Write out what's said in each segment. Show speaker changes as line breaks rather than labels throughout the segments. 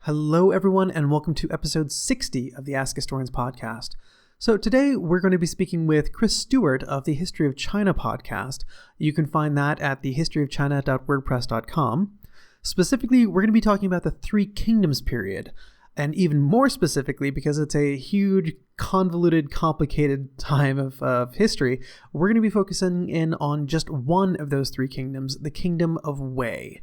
Hello, everyone, and welcome to episode 60 of the Ask Historians podcast. So today we're going to be speaking with Chris Stewart of the History of China podcast. You can find that at thehistoryofchina.wordpress.com. Specifically, we're going to be talking about the Three Kingdoms period, and even more specifically, because it's a huge, convoluted, complicated time of history, we're going to be focusing in on just one of those three kingdoms, the Kingdom of Wei.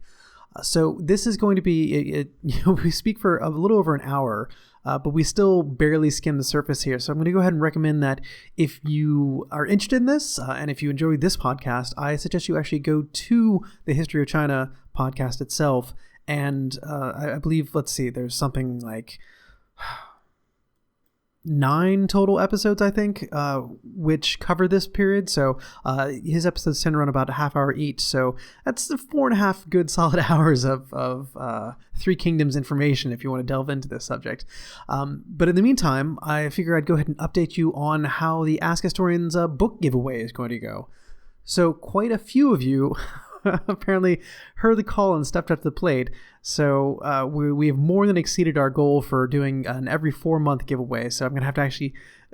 So this is going to be, we speak for a little over an hour, but we still barely skim the surface here. So I'm going to go ahead and recommend that if you are interested in this, and if you enjoy this podcast, I suggest you actually go to the History of China podcast itself. And I believe, there's something like 9 total episodes, I think, which cover this period. So his episodes tend to run about a half hour each. So that's 4.5 good solid hours of Three Kingdoms information if you want to delve into this subject. But in the meantime, I figure I'd go ahead and update you on how the Ask Historians book giveaway is going to go. So quite a few of you apparently heard the call and stepped up to the plate. So we have more than exceeded our goal for doing an every 4-month giveaway. So I'm going to have to actually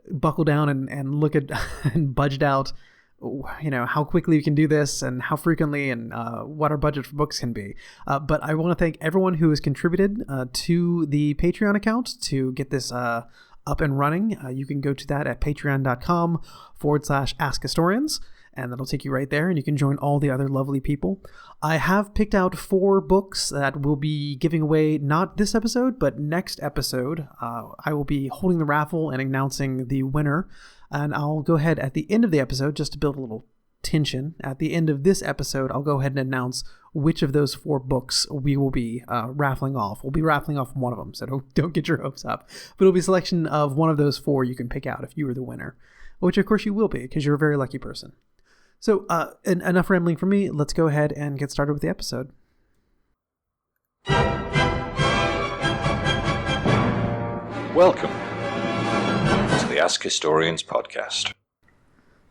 buckle down and look at and budget out, how quickly we can do this and how frequently and what our budget for books can be. But I want to thank everyone who has contributed to the Patreon account to get this up and running. You can go to that at patreon.com/AskHistorians. And that'll take you right there, and you can join all the other lovely people. I have picked out 4 books that we'll be giving away, not this episode, but next episode. I will be holding the raffle and announcing the winner. And I'll go ahead at the end of the episode, just to build a little tension. At the end of this episode, I'll go ahead and announce which of those 4 books we will be raffling off. We'll be raffling off one of them, so don't get your hopes up. But it'll be a selection of one of those 4 you can pick out if you are the winner, which of course you will be, because you're a very lucky person. So enough rambling from me. Let's go ahead and get started with the episode.
Welcome to the Ask Historians podcast.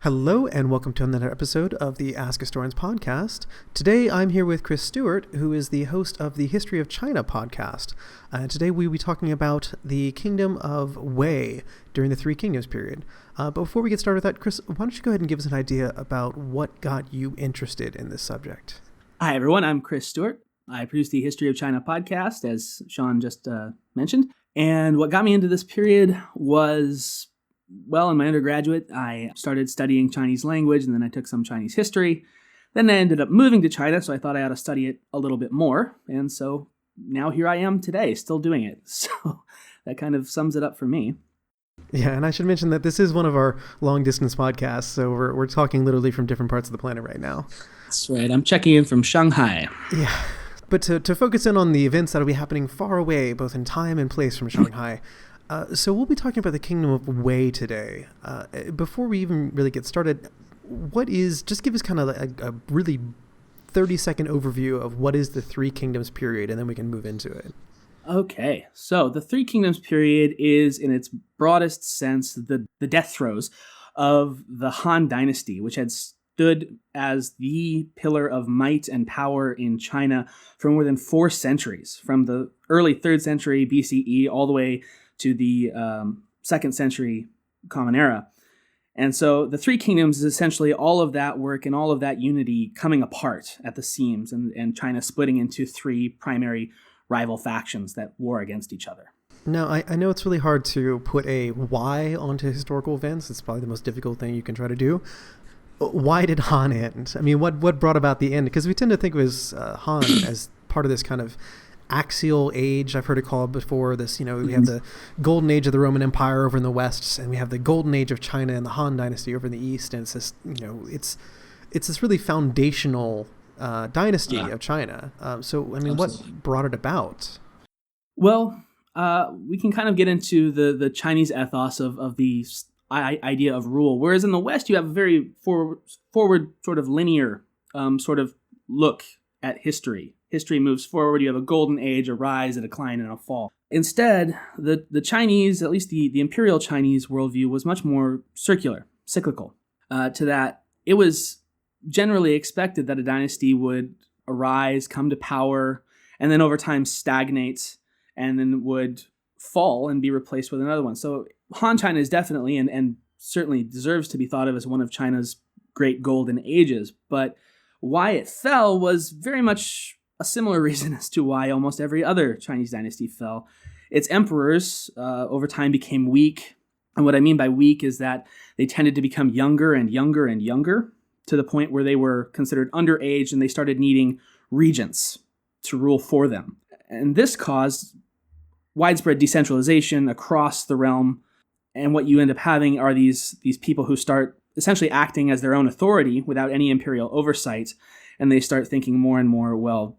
Hello, and welcome to another episode of the Ask Historians podcast. Today, I'm here with Chris Stewart, who is the host of the History of China podcast. And today, we'll be talking about the Kingdom of Wei during the Three Kingdoms period. But before we get started with that, Chris, why don't you go ahead and give us an idea about what got you interested in this subject?
Hi, everyone. I'm Chris Stewart. I produce the History of China podcast, as Sean just mentioned. And what got me into this period was, well, in my undergraduate, I started studying Chinese language, and then I took some Chinese history. Then I ended up moving to China, so I thought I ought to study it a little bit more. And so now here I am today, still doing it. So that kind of sums it up for me.
Yeah, and I should mention that this is one of our long-distance podcasts, so we're talking literally from different parts of the planet right now.
That's right. I'm checking in from Shanghai.
Yeah, but to focus in on the events that will be happening far away, both in time and place from Shanghai, so we'll be talking about the Kingdom of Wei today. Before we even really get started, just give us kind of a really 30-second overview of what is the Three Kingdoms period, and then we can move into it.
Okay, so the Three Kingdoms period is, in its broadest sense, the death throes of the Han Dynasty, which had stood as the pillar of might and power in China for more than 4 centuries, from the early 3rd century BCE all the way to the 2nd century Common Era. And so the Three Kingdoms is essentially all of that work and all of that unity coming apart at the seams, and China splitting into 3 primary rival factions that war against each other.
Now, I know it's really hard to put a why onto historical events. It's probably the most difficult thing you can try to do. Why did Han end? I mean, what brought about the end? Because we tend to think of Han as part of this kind of axial age. I've heard it called before. This, we have the golden age of the Roman Empire over in the West, and we have the golden age of China and the Han Dynasty over in the East. And it's this, it's this really foundational dynasty of China. So, I mean, what brought it about?
Well, we can kind of get into the Chinese ethos of the idea of rule, whereas in the West you have a very forward sort of linear sort of look at history. History moves forward. You have a golden age, a rise, a decline, and a fall. Instead, the Chinese, at least the imperial Chinese worldview, was much more circular, cyclical. To that, it was generally expected that a dynasty would arise, come to power, and then over time stagnate, and then would fall and be replaced with another one. So Han China is definitely and certainly deserves to be thought of as one of China's great golden ages. But why it fell was very much a similar reason as to why almost every other Chinese dynasty fell. Its emperors over time became weak. And what I mean by weak is that they tended to become younger and younger and younger, to the point where they were considered underage and they started needing regents to rule for them. And this caused widespread decentralization across the realm. And what you end up having are these people who start essentially acting as their own authority without any imperial oversight. And they start thinking more and more, well,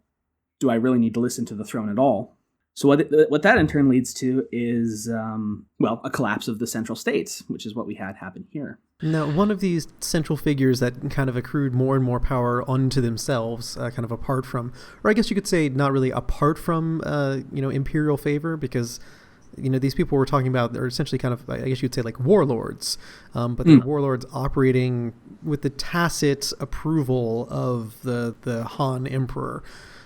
do I really need to listen to the throne at all? So what that in turn leads to is, a collapse of the central states, which is what we had happen here.
Now, one of these central figures that kind of accrued more and more power onto themselves, kind of apart from, or I guess you could say not really apart from, imperial favor, because, these people we're talking about are essentially kind of, I guess you'd say like warlords, but they're warlords operating with the tacit approval of the Han Emperor.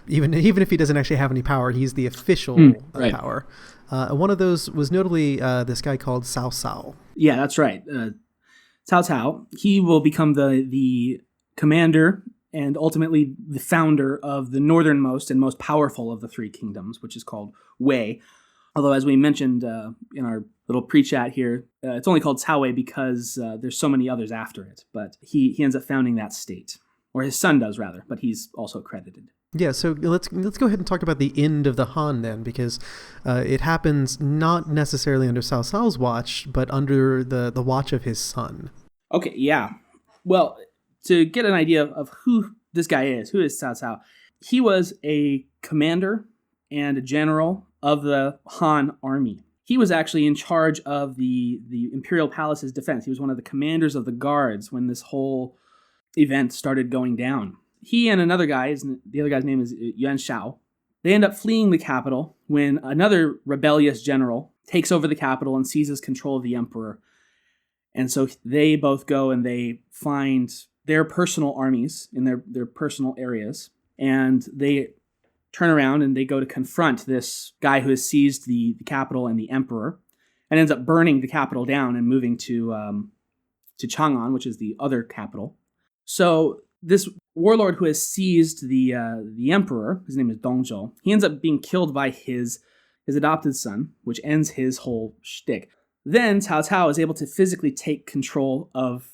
Even if he doesn't actually have any power, he's the official power. One of those was notably this guy called Cao Cao.
Yeah, that's right. Cao Cao, he will become the commander and ultimately the founder of the northernmost and most powerful of the three kingdoms, which is called Wei. Although, as we mentioned in our little pre-chat here, it's only called Cao Wei because there's so many others after it. But he ends up founding that state, or his son does rather, but he's also credited. Yeah,
so let's go ahead and talk about the end of the Han then, because it happens not necessarily under Cao Cao's watch, but under the watch of his son.
Okay, yeah. Well, to get an idea of who this guy is, who is Cao Cao, he was a commander and a general of the Han army. He was actually in charge of the Imperial Palace's defense. He was one of the commanders of the guards when this whole event started going down. He and another guy, the other guy's name is Yuan Shao, they end up fleeing the capital when another rebellious general takes over the capital and seizes control of the emperor. And so they both go and they find their personal armies in their personal areas, and they turn around and they go to confront this guy who has seized the capital and the emperor, and ends up burning the capital down and moving to Chang'an, which is the other capital. So this warlord who has seized the emperor, his name is Dongzhou, he ends up being killed by his adopted son, which ends his whole shtick. Then Cao Cao is able to physically take control of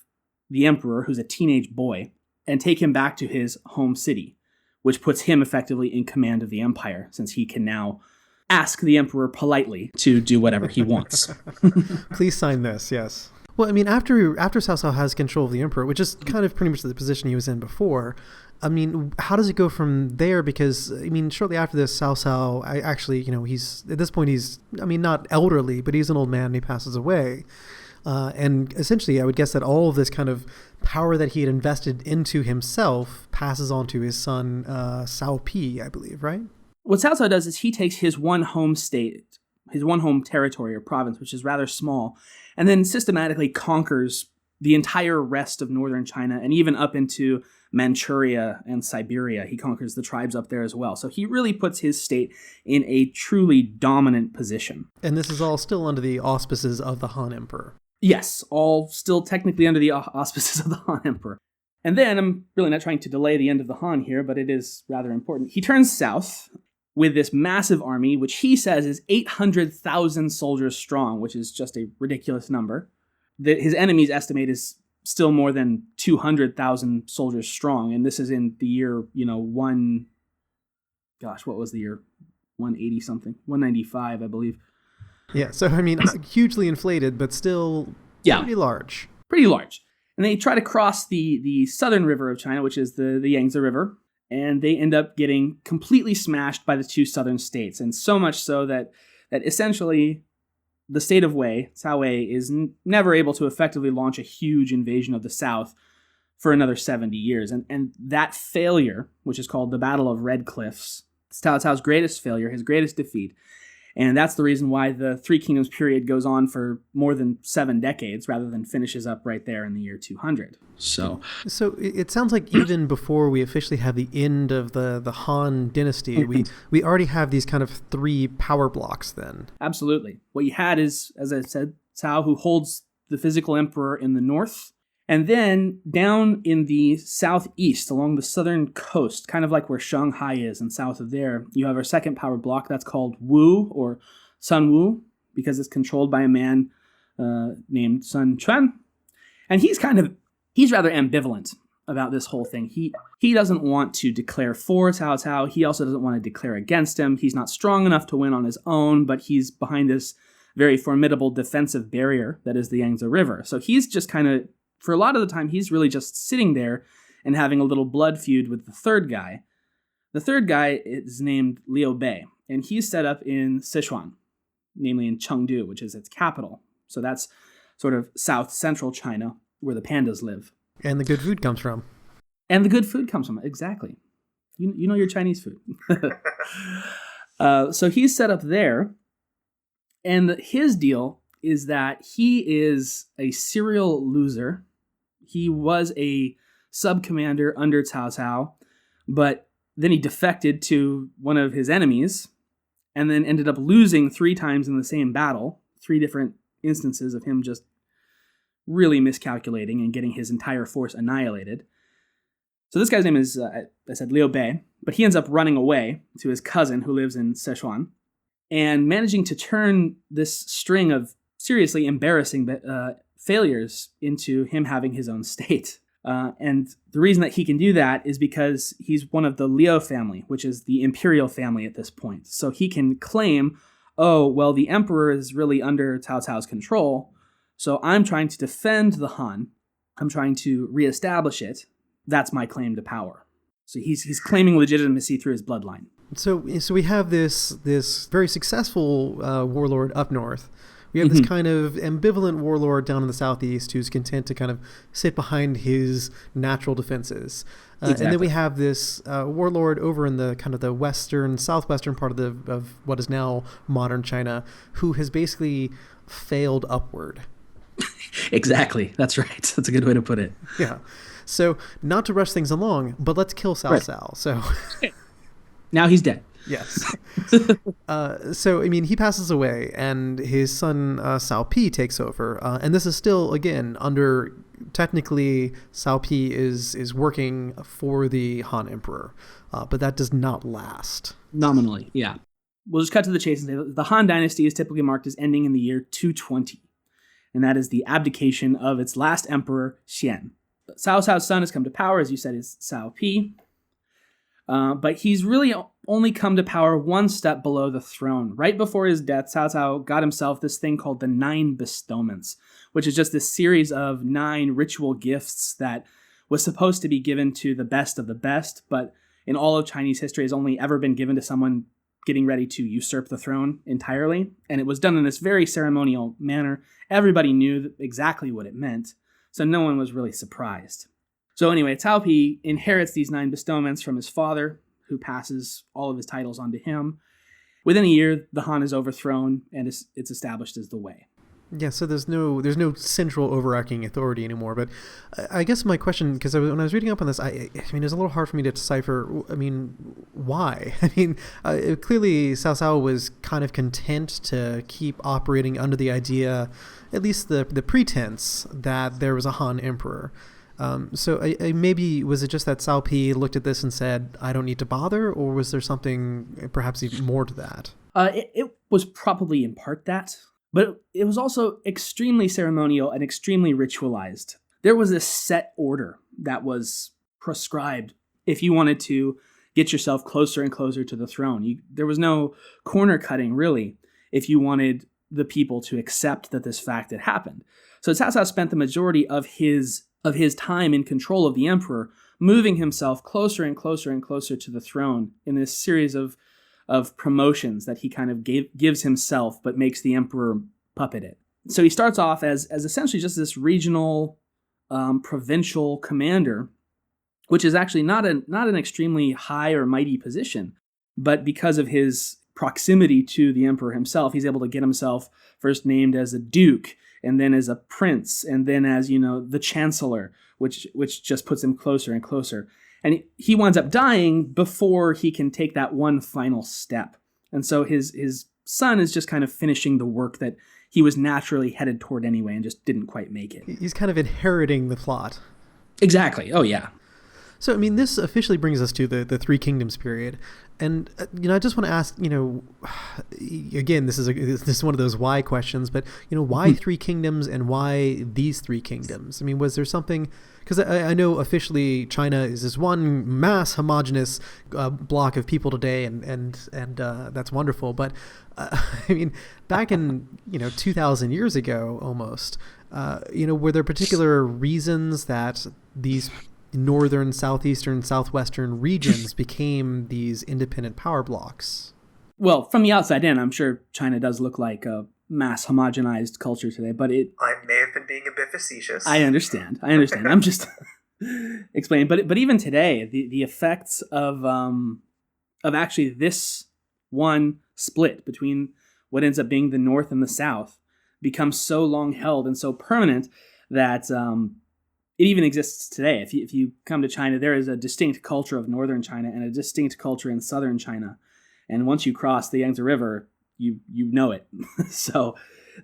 the emperor, who's a teenage boy, and take him back to his home city, which puts him effectively in command of the empire, since he can now ask the emperor politely to do whatever he wants.
Please sign this, yes. Well, I mean, after Cao Cao has control of the emperor, which is kind of pretty much the position he was in before, I mean, how does it go from there? Because, I mean, shortly after this, Cao Cao, he's, at this point, he's, I mean, not elderly, but he's an old man and he passes away. And essentially, I would guess that all of this kind of power that he had invested into himself passes on to his son, Cao Pi, I believe, right?
What Cao Cao does is he takes his one home state, his one home territory or province, which is rather small, and then systematically conquers the entire rest of northern China and even up into Manchuria and Siberia. He conquers the tribes up there as well. So he really puts his state in a truly dominant position.
And this is all still under the auspices of the Han Emperor.
Yes, all still technically under the auspices of the Han Emperor. And then, I'm really not trying to delay the end of the Han here, but it is rather important. He turns south with this massive army, which he says is 800,000 soldiers strong, which is just a ridiculous number. His enemies estimate is still more than 200,000 soldiers strong, and this is in the year, what was the year? 180 something, 195, I believe.
Yeah, so I mean, hugely inflated, but still pretty large.
Pretty large. And they try to cross the southern river of China, which is the Yangtze River, and they end up getting completely smashed by the two southern states, and so much so that essentially the state of Wei, Cao Wei, is never able to effectively launch a huge invasion of the south for another 70 years. And that failure, which is called the Battle of Red Cliffs, it's Cao Cao's greatest failure, his greatest defeat. And that's the reason why the Three Kingdoms period goes on for more than 7 decades rather than finishes up right there in the year 200. So
it sounds like even before we officially have the end of the Han dynasty, we already have these kind of 3 power blocks then.
Absolutely. What you had is, as I said, Cao, who holds the physical emperor in the north. And then down in the southeast, along the southern coast, kind of like where Shanghai is and south of there, you have our second power block that's called Wu, or Sun Wu, because it's controlled by a man named Sun Quan. And he's rather ambivalent about this whole thing. He doesn't want to declare for Cao Cao. He also doesn't want to declare against him. He's not strong enough to win on his own, but he's behind this very formidable defensive barrier that is the Yangtze River. So he's just kind of, for a lot of the time, he's really just sitting there and having a little blood feud with the third guy. The third guy is named Liu Bei, and he's set up in Sichuan, namely in Chengdu, which is its capital. So that's sort of south-central China, where the pandas live.
And the good food comes from.
Exactly. You know your Chinese food. So he's set up there, and his deal is that he is a serial loser. He was a sub-commander under Cao Cao, but then he defected to one of his enemies, and then ended up losing 3 times in the same battle, 3 different instances of him just really miscalculating and getting his entire force annihilated. So this guy's name is, I said, Liu Bei, but he ends up running away to his cousin who lives in Sichuan, and managing to turn this string of seriously embarrassing failures into him having his own state. And the reason that he can do that is because he's one of the Liu family, which is the imperial family at this point. So he can claim, oh, well, the emperor is really under Cao Cao's control, so I'm trying to defend the Han. I'm trying to reestablish it. That's my claim to power. So he's claiming legitimacy through his bloodline. So
we have this very successful warlord up north. We have this kind of ambivalent warlord down in the southeast who's content to kind of sit behind his natural defenses. Exactly. And then we have this warlord over in the kind of the southwestern part of what is now modern China, who has basically failed upward.
Exactly. That's right. That's a good way to put it.
Yeah. So not to rush things along, but let's kill Cao Cao. So
now he's dead.
Yes. So, I mean, he passes away, and his son Cao Pi takes over. And this is still, again, technically, Cao Pi is working for the Han Emperor. But that does not last.
Nominally, yeah. We'll just cut to the chase and say the Han Dynasty is typically marked as ending in the year 220. And that is the abdication of its last emperor, Xian. Cao Cao's son has come to power, as you said, is Cao Pi. But he's really only come to power one step below the throne. Right before his death, Cao Cao got himself this thing called the 9 bestowments, which is just this series of 9 ritual gifts that was supposed to be given to the best of the best, but in all of Chinese history has only ever been given to someone getting ready to usurp the throne entirely. And it was done in this very ceremonial manner. Everybody knew exactly what it meant, so no one was really surprised. So anyway, Cao Pi inherits these 9 bestowments from his father, who passes all of his titles onto him. Within a year, the Han is overthrown, and it's established as the Wei.
Yeah, so there's no central overarching authority anymore. But I guess my question, because when I was reading up on this, I mean, it was a little hard for me to decipher. I mean, why? I mean, clearly Cao Cao was kind of content to keep operating under the idea, at least the pretense, that there was a Han emperor. So maybe was it just that Cao Pi looked at this and said, I don't need to bother, or was there something perhaps even more to that?
It was probably in part that. But it was also extremely ceremonial and extremely ritualized. There was this set order that was prescribed if you wanted to get yourself closer and closer to the throne. There was no corner cutting, really, if you wanted the people to accept that this fact had happened. So Cao Cao spent the majority of his time in control of the emperor, moving himself closer and closer and closer to the throne in this series of promotions that he kind of gives himself, but makes the emperor puppet it. So he starts off as essentially just this regional, provincial commander, which is actually not an extremely high or mighty position, but because of his proximity to the emperor himself, he's able to get himself first named as a duke, and then as a prince, and then as, the chancellor, which just puts him closer and closer. And he winds up dying before he can take that one final step. And so his son is just kind of finishing the work that he was naturally headed toward anyway and just didn't quite make it.
He's kind of inheriting the plot.
Exactly. Oh, yeah.
So, I mean, this officially brings us to the Three Kingdoms period. And, I just want to ask, again, this is one of those why questions, but, why Three Kingdoms and why these Three Kingdoms? I mean, was there something, because I know officially China is this one mass homogenous block of people today, and that's wonderful. But, I mean, back in, 2,000 years ago almost, were there particular reasons that these northern, southeastern, southwestern regions became these independent power blocks?
Well, from the outside in, I'm sure China does look like a mass homogenized culture today, but
I may have been being a bit facetious.
I understand. I'm just explaining. But even today, the effects of actually this one split between what ends up being the North and the South becomes so long held and so permanent that it even exists today. If you come to China, there is a distinct culture of northern China and a distinct culture in southern China. And once you cross the Yangtze River, you know it. So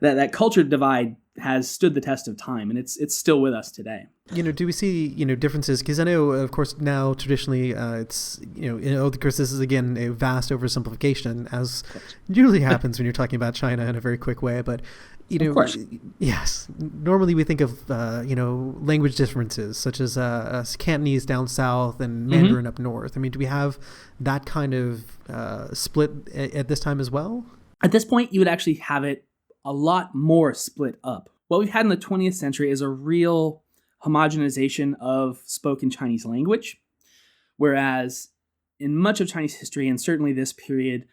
that culture divide has stood the test of time, and it's still with us today.
Do we see, differences? Because I know, of course, now traditionally it's, of course, this is, again, a vast oversimplification, as usually happens when you're talking about China in a very quick way. But,
of course.
Yes, normally we think of, language differences, such as Cantonese down south and Mandarin up north. I mean, do we have that kind of split at this time as well?
At this point, you would actually have it a lot more split up. What we've had in the 20th century is a real homogenization of spoken Chinese language, whereas in much of Chinese history, and certainly this period,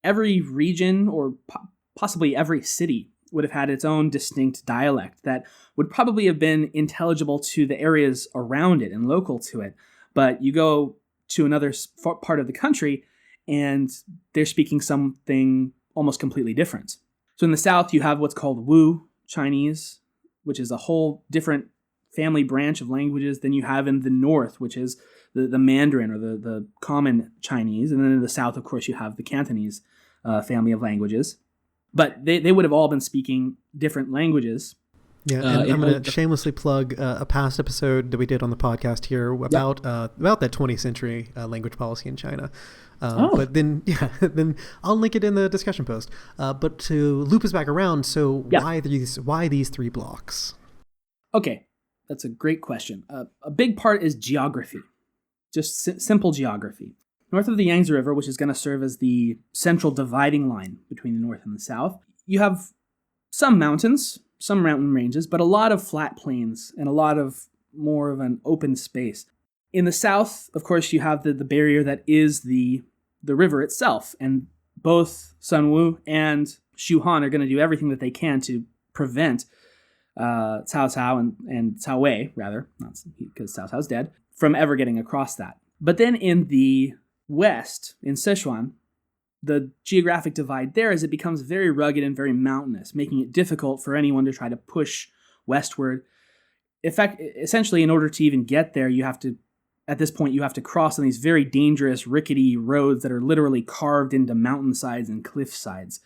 every region or possibly every city would have had its own distinct dialect that would probably have been intelligible to the areas around it and local to it. But you go to another part of the country and they're speaking something almost completely different. So in the South, you have what's called Wu Chinese, which is a whole different family branch of languages than you have in the North, which is the Mandarin or the common Chinese. And then in the South, of course, you have the Cantonese family of languages. But they would have all been speaking different languages.
Yeah, and I'm going to shamelessly plug a past episode that we did on the podcast here about that 20th century language policy in China. But then I'll link it in the discussion post. But to loop us back around, so why these three blocks?
Okay, that's a great question. A big part is geography, just simple geography. North of the Yangtze River, which is going to serve as the central dividing line between the North and the South, you have some mountains, some mountain ranges, but a lot of flat plains and a lot of more of an open space. In the South, of course, you have the barrier that is the river itself, and both Sun Wu and Xu Han are going to do everything that they can to prevent Cao Cao and Cao Wei, rather, not because Cao Cao's dead, from ever getting across that. But then in the west, in Sichuan, the geographic divide there is it becomes very rugged and very mountainous, making it difficult for anyone to try to push westward. Essentially, in order to even get there, at this point, you have to cross on these very dangerous, rickety roads that are literally carved into mountainsides and cliff sides.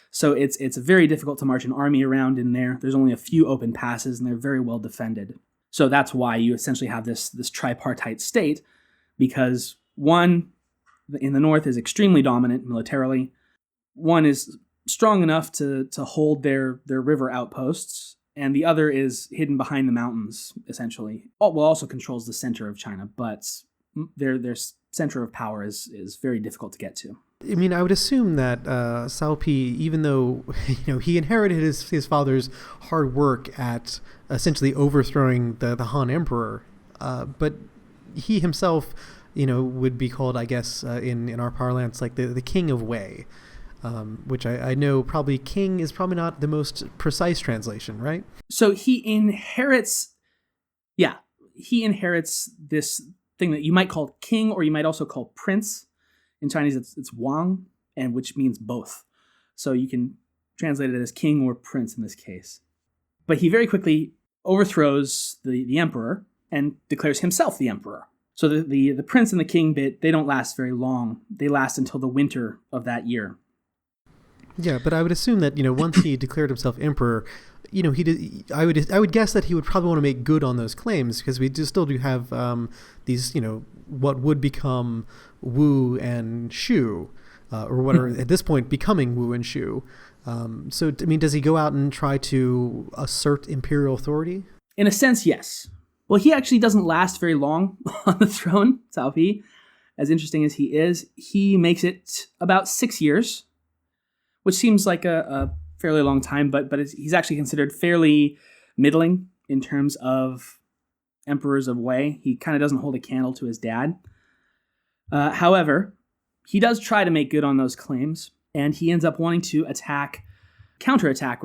So it's very difficult to march an army around in there. There's only a few open passes, and they're very well defended. So that's why you essentially have this tripartite state, because one in the north is extremely dominant militarily. One is strong enough to hold their river outposts, and the other is hidden behind the mountains, essentially. Well, also controls the center of China, but their center of power is very difficult to get to.
I mean, I would assume that Cao Pi, even though he inherited his father's hard work at essentially overthrowing the Han Emperor, but he himself would be called, I guess, in our parlance, like the king of Wei, which I know probably king is probably not the most precise translation, right? So
he inherits this thing that you might call king, or you might also call prince. In Chinese, it's Wang. and which means both. So you can translate it as king or prince in this case. But he very quickly overthrows the emperor and declares himself the emperor. So the prince and the king bit, they don't last very long. They last until the winter of that year.
Yeah, but I would assume that, once he declared himself emperor, he did. I would guess that he would probably want to make good on those claims, because we still do have these, what would become Wu and Shu, or what are at this point becoming Wu and Shu. So, does he go out and try to assert imperial authority?
In a sense, yes. Well, he actually doesn't last very long on the throne, Cao Pi. As interesting as he is, he makes it about 6 years, which seems like a fairly long time, but he's actually considered fairly middling in terms of emperors of Wei. He kind of doesn't hold a candle to his dad. However, he does try to make good on those claims, and he ends up wanting to counterattack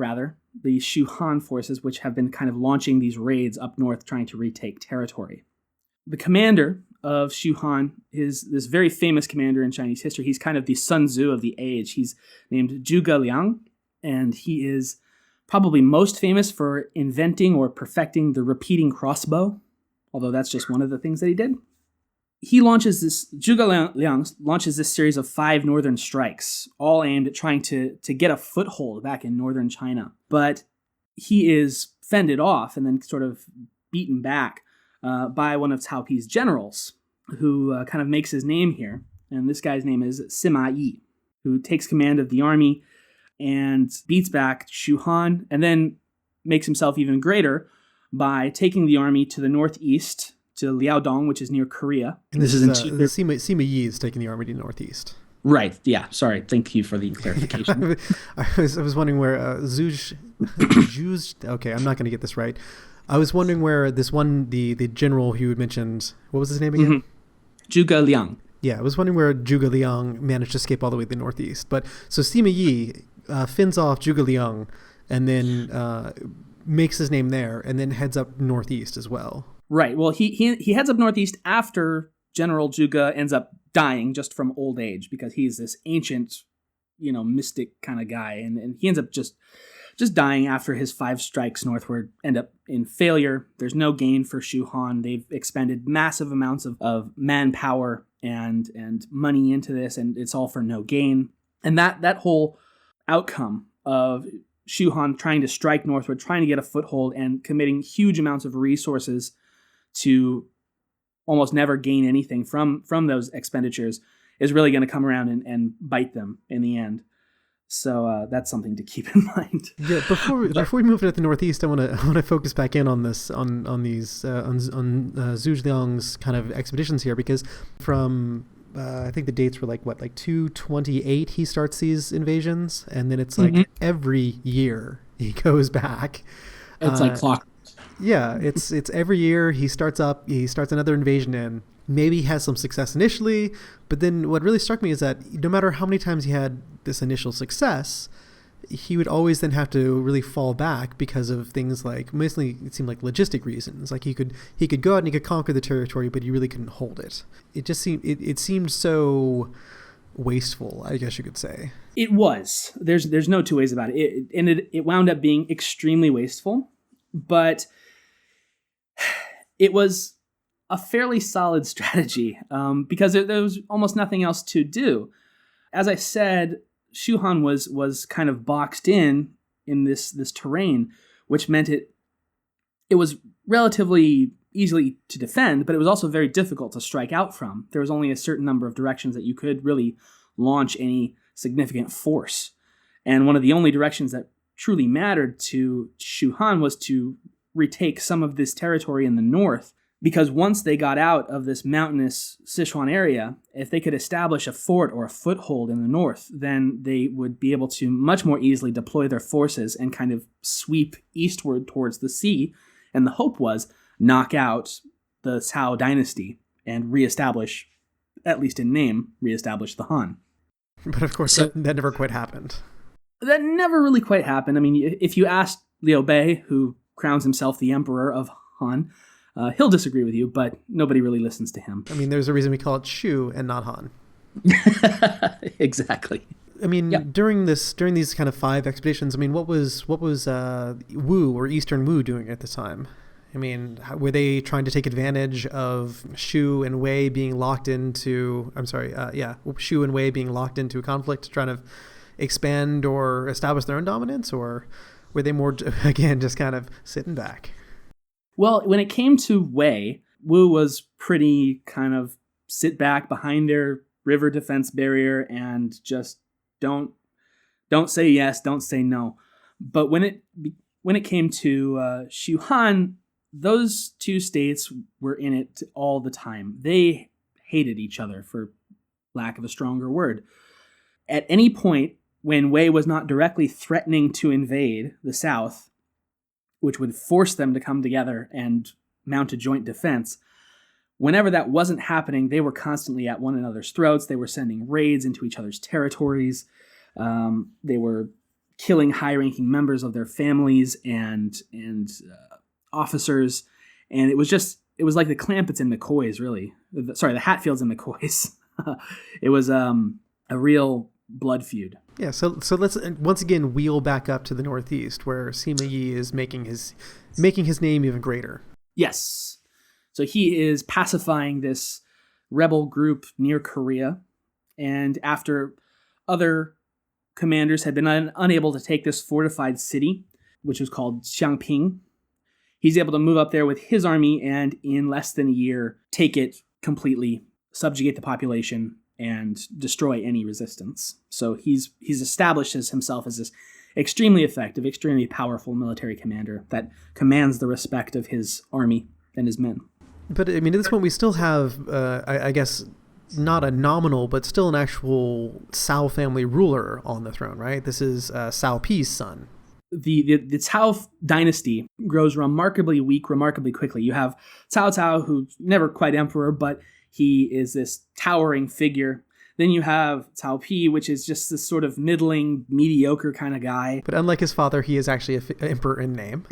the Shu Han forces, which have been kind of launching these raids up north trying to retake territory. The commander of Shu Han is this very famous commander in Chinese history. He's kind of the Sun Tzu of the age. He's named Zhuge Liang, and he is probably most famous for inventing or perfecting the repeating crossbow, although that's just one of the things that he did. Zhuge Liang launches this series of 5 northern strikes, all aimed at trying to get a foothold back in northern China. But he is fended off and then sort of beaten back by one of Cao Pi's generals, who kind of makes his name here. And this guy's name is Sima Yi, who takes command of the army and beats back Shu Han, and then makes himself even greater by taking the army to the northeast, to Liaodong, which is near Korea.
And this is Sima Yi is taking the army to the northeast.
Right, yeah, sorry. Thank you for the clarification.
I was wondering where okay, I'm not going to get this right. I was wondering where this one, the general who had mentioned, what was his name again?
Mm-hmm. Zhuge Liang.
Yeah, I was wondering where Zhuge Liang managed to escape all the way to the northeast. But so Sima Yi fends off Zhuge Liang and then makes his name there, and then heads up northeast as well.
Right. Well, he heads up northeast after General Zhuge ends up dying just from old age, because he's this ancient, mystic kind of guy, and he ends up just dying after his 5 strikes northward end up in failure. There's no gain for Shu Han. They've expended massive amounts of manpower and money into this, and it's all for no gain. And that whole outcome of Shu Han trying to strike northward, trying to get a foothold, and committing huge amounts of resources to almost never gain anything from those expenditures is really going to come around and bite them in the end. So that's something to keep in mind.
Yeah, before we move to the northeast, I want to focus back in on this on Zhuge Liang's kind of expeditions here, because from I think the dates were like 228 he starts these invasions, and then it's like every year he goes back.
It's like clock.
Yeah, it's every year he starts another invasion in. Maybe he has some success initially, but then what really struck me is that no matter how many times he had this initial success, he would always then have to really fall back because of things like, mostly it seemed like logistic reasons. Like he could go out and he could conquer the territory, but he really couldn't hold it. It just seemed so wasteful, I guess you could say.
It was. There's no two ways about it. It wound up being extremely wasteful, but it was a fairly solid strategy because there was almost nothing else to do. As I said, Shu Han was kind of boxed in this terrain, which meant it was relatively easily to defend, but it was also very difficult to strike out from. There was only a certain number of directions that you could really launch any significant force. And one of the only directions that truly mattered to Shu Han was to retake some of this territory in the north, because once they got out of this mountainous Sichuan area, if they could establish a fort or a foothold in the north, then they would be able to much more easily deploy their forces and kind of sweep eastward towards the sea. And the hope was knock out the Cao dynasty and reestablish, at least in name, reestablish the Han.
But of course, that never quite happened.
That never really quite happened. I mean, if you ask Liu Bei, who crowns himself the emperor of Han, he'll disagree with you, but nobody really listens to him.
I mean, there's a reason we call it Shu and not Han.
Exactly.
I mean,
Yeah.
during these kind of 5 expeditions, I mean, what was Wu or Eastern Wu doing at the time? I mean, were they trying to take advantage of Shu and Wei being locked into? Shu and Wei being locked into a conflict, trying to expand or establish their own dominance, or were they more again just kind of sitting back?
Well, when it came to Wei, Wu was pretty kind of sit back behind their river defense barrier and just don't say yes, don't say no. But when it came to Shu Han, those 2 states were in it all the time. They hated each other, for lack of a stronger word. At any point when Wei was not directly threatening to invade the south, which would force them to come together and mount a joint defense, whenever that wasn't happening, they were constantly at one another's throats. They were sending raids into each other's territories. They were killing high-ranking members of their families and officers, and it was like the Clampetts and McCoys, really. Sorry, the Hatfields and McCoys. It was a real blood feud.
Yeah, so let's once again wheel back up to the Northeast, where Sima Yi is making his name even greater.
Yes. So he is pacifying this rebel group near Korea, and after other commanders had been unable to take this fortified city, which was called Xiangping, he's able to move up there with his army and in less than a year take it completely, subjugate the population, and destroy any resistance. So he's established himself as this extremely effective, extremely powerful military commander that commands the respect of his army and his men.
But I mean, at this point, we still have, I guess, not a nominal, but still an actual Cao family ruler on the throne, right? This is Cao Pi's son.
The Cao dynasty grows remarkably weak, remarkably quickly. You have Cao, who's never quite emperor, but he is this towering figure. Then you have Cao Pi, which is just this sort of middling, mediocre kind of guy.
But unlike his father, he is actually an emperor in name.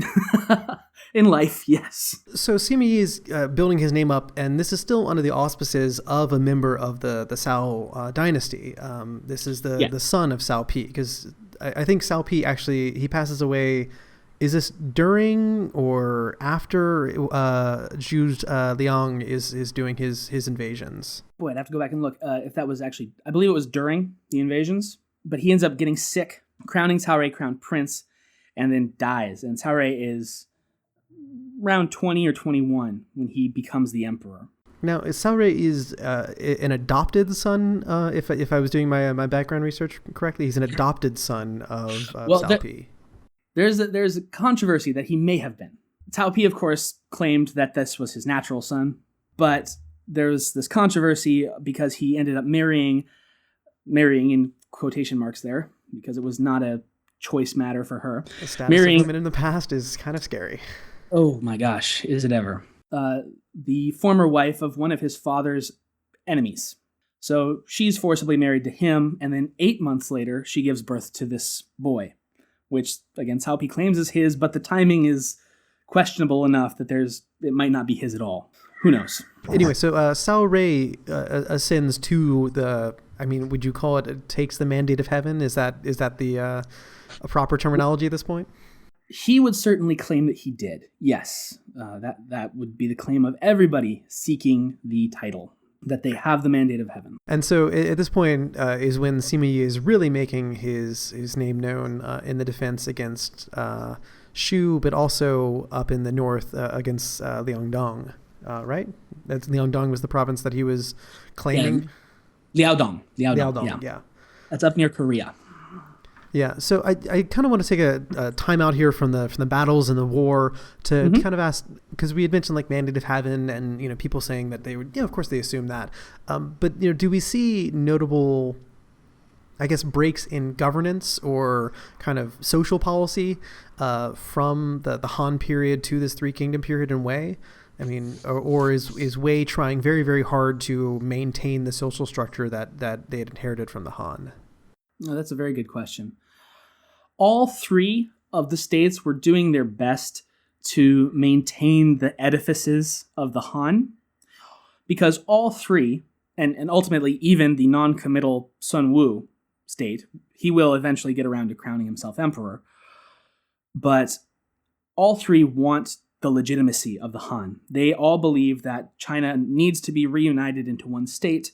In life, yes.
So Sima Yi is building his name up, and this is still under the auspices of a member of the Cao dynasty. This is the son of Cao Pi, because I think Cao Pi actually, he passes away. Is this during or after Zhu Liang is doing his invasions?
Boy, I'd have to go back and look if that was actually, I believe it was during the invasions, but he ends up getting sick, crowning Cao Rui crown prince, and then dies. And Cao Rui is around 20 or 21 when he becomes the emperor.
Now, Cao Rui is an adopted son, if I was doing my background research correctly. He's an adopted son of Cao Pi.
There's a controversy that he may have been. Cao Pi, of course, claimed that this was his natural son, but there's this controversy because he ended up marrying in quotation marks there, because it was not a choice matter for her.
The status of women in the past is kind of scary.
Oh my gosh, is it ever? The former wife of one of his father's enemies. So she's forcibly married to him, and then 8 months later, she gives birth to this boy, which, again, Cao Pi claims is his, but the timing is questionable enough that it might not be his at all. Who knows?
Anyway, so Cao Rui ascends to the, I mean, would you call it takes the mandate of heaven? Is that the a proper terminology at this point?
He would certainly claim that he did. Yes, that would be the claim of everybody seeking the title, that they have the mandate of heaven.
And so at this point is when Sima Yi is really making his name known in the defense against Shu, but also up in the north against Liaodong, right? Liaodong was the province that he was claiming.
Yeah. Liaodong,
yeah.
That's up near Korea.
Yeah, so I kind of want to take a time out here from the battles and the war to kind of ask, because we had mentioned like mandate of heaven and people saying that they would, of course they assume that, but do we see notable, I guess, breaks in governance or kind of social policy from the Han period to this Three Kingdom period in Wei? I mean, or is Wei trying very, very hard to maintain the social structure that they had inherited from the Han?
No, that's a very good question. All 3 of the states were doing their best to maintain the edifices of the Han, because all 3, and ultimately even the non-committal Sun Wu, state. He will eventually get around to crowning himself emperor. But all three want the legitimacy of the Han. They all believe that China needs to be reunited into one state,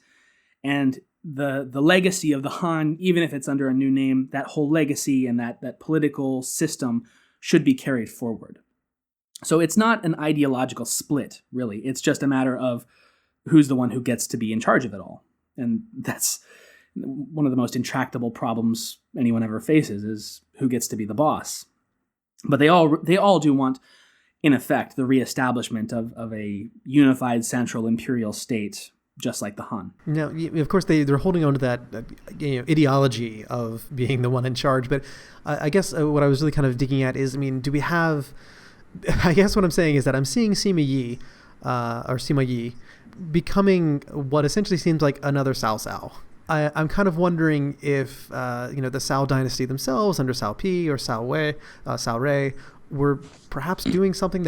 and the legacy of the Han, even if it's under a new name, that whole legacy and that political system should be carried forward. So it's not an ideological split, really. It's just a matter of who's the one who gets to be in charge of it all. And that's one of the most intractable problems anyone ever faces, is who gets to be the boss. But they all do want, in effect, the reestablishment of a unified central imperial state, just like the Han.
Now, of course, they're holding on to that ideology of being the one in charge. But I guess what I was really kind of digging at is, do we have... I guess what I'm saying is that I'm seeing Sima Yi becoming what essentially seems like another Cao. I'm kind of wondering if the Cao dynasty themselves under Cao Pi or Cao Rui were perhaps doing something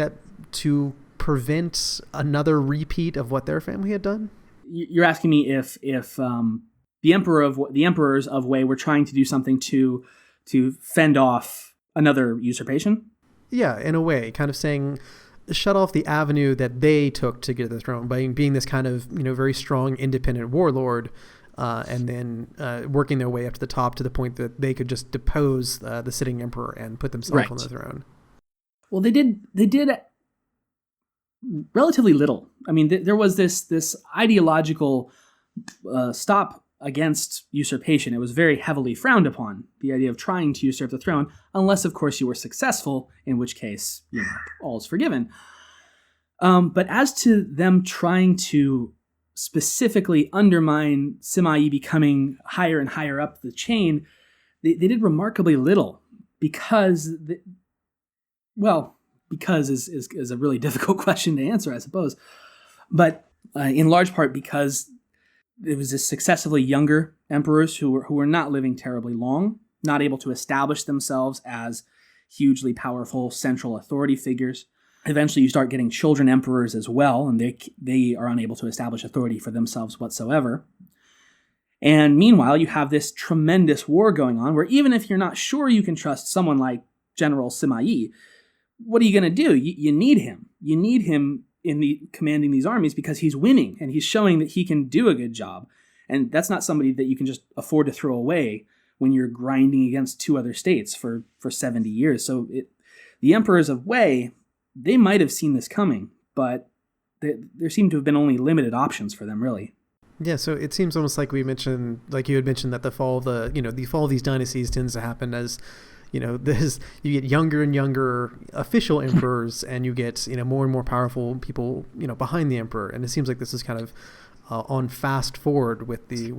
to prevent another repeat of what their family had done.
You're asking me if the emperors of Wei were trying to do something to fend off another usurpation?
Yeah, in a way, kind of saying, shut off the avenue that they took to get to the throne by being this kind of very strong independent warlord, and then working their way up to the top to the point that they could just depose the sitting emperor and put themselves on the throne.
Well, they did relatively little. There was this ideological stop against usurpation. It was very heavily frowned upon, the idea of trying to usurp the throne, unless, of course, you were successful, in which case, all is forgiven. But as to them trying to specifically undermine Sima Yi becoming higher and higher up the chain, they did remarkably little, because is a really difficult question to answer, I suppose. But in large part because it was this successively younger emperors who were not living terribly long, not able to establish themselves as hugely powerful central authority figures. Eventually you start getting children emperors as well, and they are unable to establish authority for themselves whatsoever. And meanwhile, you have this tremendous war going on where even if you're not sure you can trust someone like General Sima Yi, what are you going to do? You need him. You need him commanding these armies because he's winning and he's showing that he can do a good job. And that's not somebody that you can just afford to throw away when you're grinding against two other states for 70 years. So the emperors of Wei, they might have seen this coming, but there seem to have been only limited options for them, really.
Yeah, so it seems almost like you had mentioned that the fall of these dynasties tends to happen as you get younger and younger official emperors, and you get more and more powerful people behind the emperor, and it seems like this is kind of on fast forward with the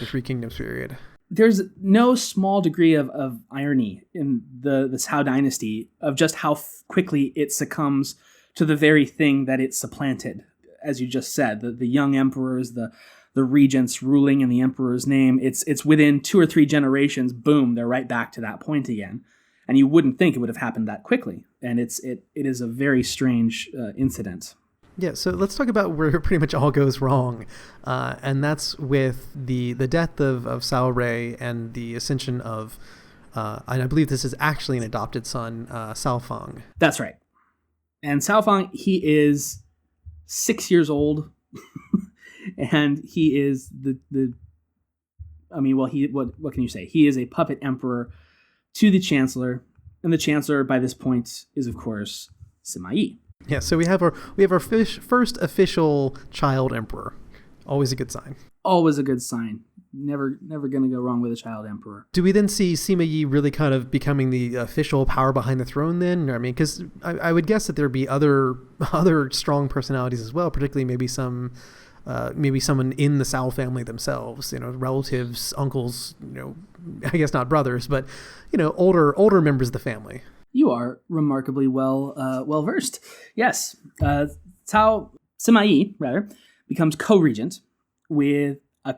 Three Kingdoms period.
There's no small degree of irony in the Cao dynasty of just how quickly it succumbs to the very thing that it supplanted. As you just said, the young emperors, the regents ruling in the emperor's name, it's within 2 or 3 generations, boom, they're right back to that point again. And you wouldn't think it would have happened that quickly. And it is a very strange incident.
Yeah, so let's talk about where pretty much all goes wrong. And that's with the death of Cao Rui and the ascension of, and I believe this is actually an adopted son, Cao Fang.
That's right. And Cao Fang, he is 6 years old. And he is what can you say? He is a puppet emperor to the chancellor, and the chancellor by this point is, of course, Sima Yi.
Yeah, so we have our first official child emperor. Always a good sign.
Always a good sign. Never going to go wrong with a child emperor.
Do we then see Sima Yi really kind of becoming the official power behind the throne then? Because I would guess that there'd be other strong personalities as well, particularly maybe someone in the Cao family themselves, relatives, uncles, I guess not brothers, but, older members of the family.
You are remarkably well versed. Yes. Sima Yi, becomes co-regent with a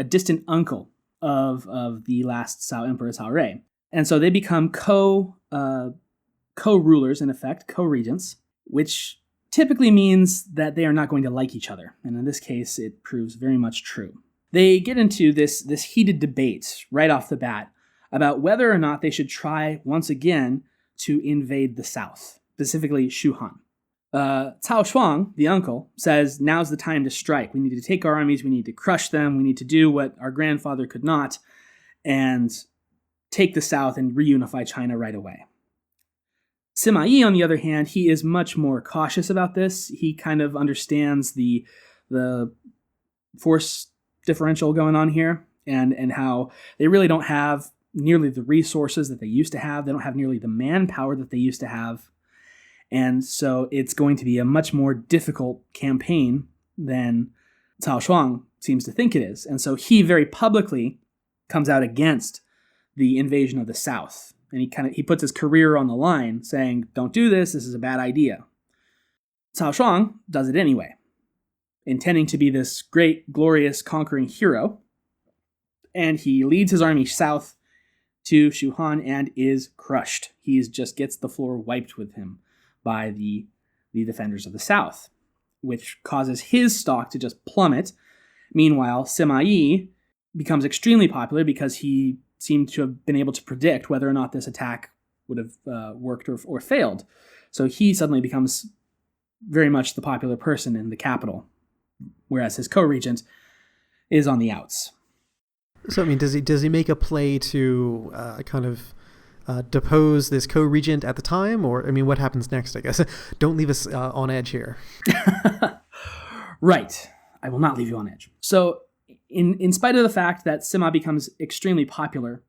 distant uncle of the last Cao Emperor, Cao Rui. And so they become co-rulers, in effect, co-regents, which typically means that they are not going to like each other. And in this case, it proves very much true. They get into this heated debate right off the bat about whether or not they should try once again to invade the south, specifically Shuhan. Cao Shuang, the uncle, says now's the time to strike. We need to take our armies, we need to crush them, we need to do what our grandfather could not, and take the south and reunify China right away. Sima Yi, on the other hand, he is much more cautious about this. He kind of understands the force differential going on here and how they really don't have nearly the resources that they used to have. They don't have nearly the manpower that they used to have. And so it's going to be a much more difficult campaign than Cao Shuang seems to think it is. And so he very publicly comes out against the invasion of the South. And he puts his career on the line, saying, don't do this, this is a bad idea. Cao Shuang does it anyway, intending to be this great, glorious, conquering hero. And he leads his army south to Shuhan and is crushed. He just gets the floor wiped with him by the defenders of the south, which causes his stock to just plummet. Meanwhile, Sima Yi becomes extremely popular because he seemed to have been able to predict whether or not this attack would have worked or failed. So he suddenly becomes very much the popular person in the capital, whereas his co-regent is on the outs.
So, I mean, does he make a play to kind of depose this co-regent at the time? Or, I mean, what happens next, I guess? Don't leave us on edge here.
Right. I will not leave you on edge. So, in spite of the fact that Sima becomes extremely popular,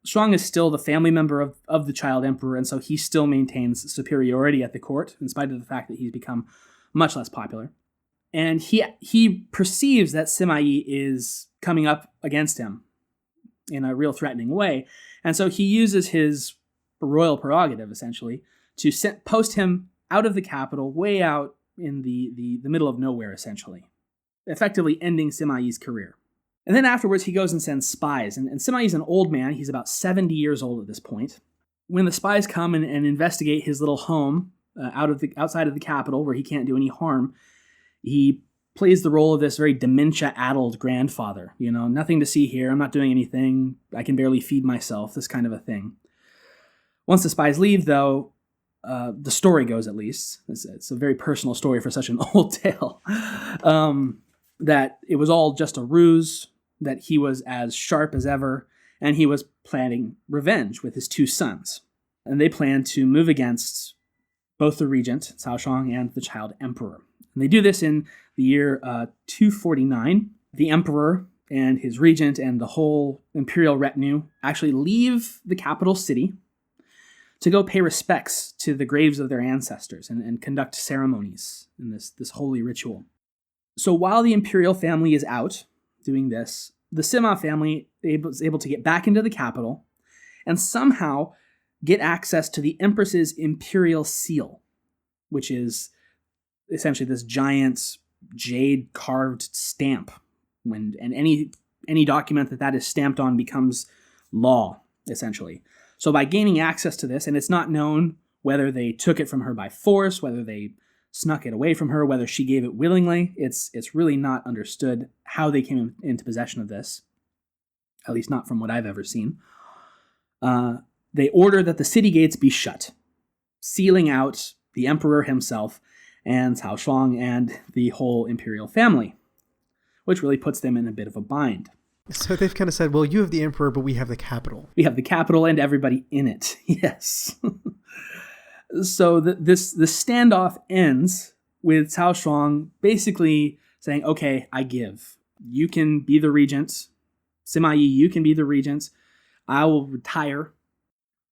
Shuang is still the family member of the child emperor, and so he still maintains superiority at the court, in spite of the fact that he's become much less popular. And he perceives that Sima Yi is coming up against him in a real threatening way. And so he uses his royal prerogative, essentially, to post him out of the capital, way out in the middle of nowhere, essentially, effectively ending Sima Yi's career. And then afterwards, he goes and sends spies. And Sima Yi's an old man. He's about 70 years old at this point. When the spies come and investigate his little home outside of the capital, where he can't do any harm, he plays the role of this very dementia-addled grandfather. You know, nothing to see here. I'm not doing anything. I can barely feed myself, this kind of a thing. Once the spies leave, though, the story goes, at least, it's a very personal story for such an old tale, that it was all just a ruse, that he was as sharp as ever, and he was planning revenge with his two sons. And they planned to move against both the regent, Cao Shuang, and the child emperor. And they do this in the year 249. The emperor and his regent and the whole imperial retinue actually leave the capital city to go pay respects to the graves of their ancestors and conduct ceremonies in this holy ritual. So while the imperial family is out doing this, the Sima family is able to get back into the capital and somehow get access to the empress's imperial seal, which is essentially this giant jade carved stamp. And any document that is stamped on becomes law, essentially. So by gaining access to this, and it's not known whether they took it from her by force, whether they snuck it away from her, whether she gave it willingly, it's really not understood how they came into possession of this, at least not from what I've ever seen. They order that the city gates be shut, sealing out the emperor himself and Cao Shuang and the whole imperial family, which really puts them in a bit of a bind.
So they've kind of said, well, you have the emperor, but we have the capital.
We have the capital and everybody in it. Yes. So this standoff ends with Cao Shuang basically saying, okay, I give. You can be the regent. Sima Yi, you can be the regent. I will retire,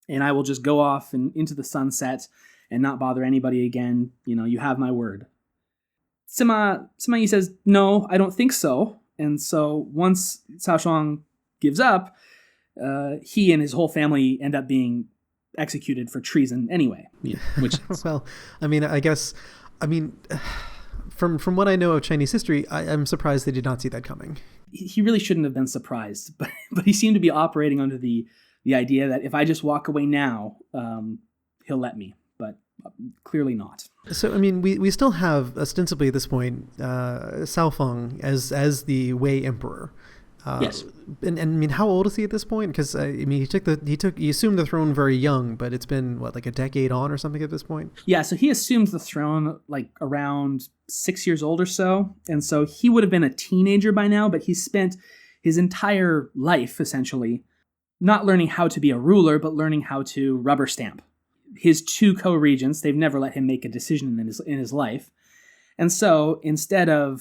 and I will just go off and into the sunset and not bother anybody again. You know, you have my word. Sima Yi says, no, I don't think so. And so once Cao Shuang gives up, he and his whole family end up being executed for treason anyway. Which
well, I mean, from what I know of Chinese history, I'm surprised they did not see that coming.
He really shouldn't have been surprised, but he seemed to be operating under the idea that if I just walk away now, he'll let me. But clearly not.
So, I mean, we still have, ostensibly at this point, Cao Feng as the Wei emperor.
Yes.
And I mean, how old is he at this point? Because I mean, he assumed the throne very young, but it's been what, like a decade on or something at this point.
Yeah, so he assumed the throne like around 6 years old or so, and so he would have been a teenager by now. But he spent his entire life essentially not learning how to be a ruler, but learning how to rubber stamp. His two co-regents, they've never let him make a decision in his life, and so instead of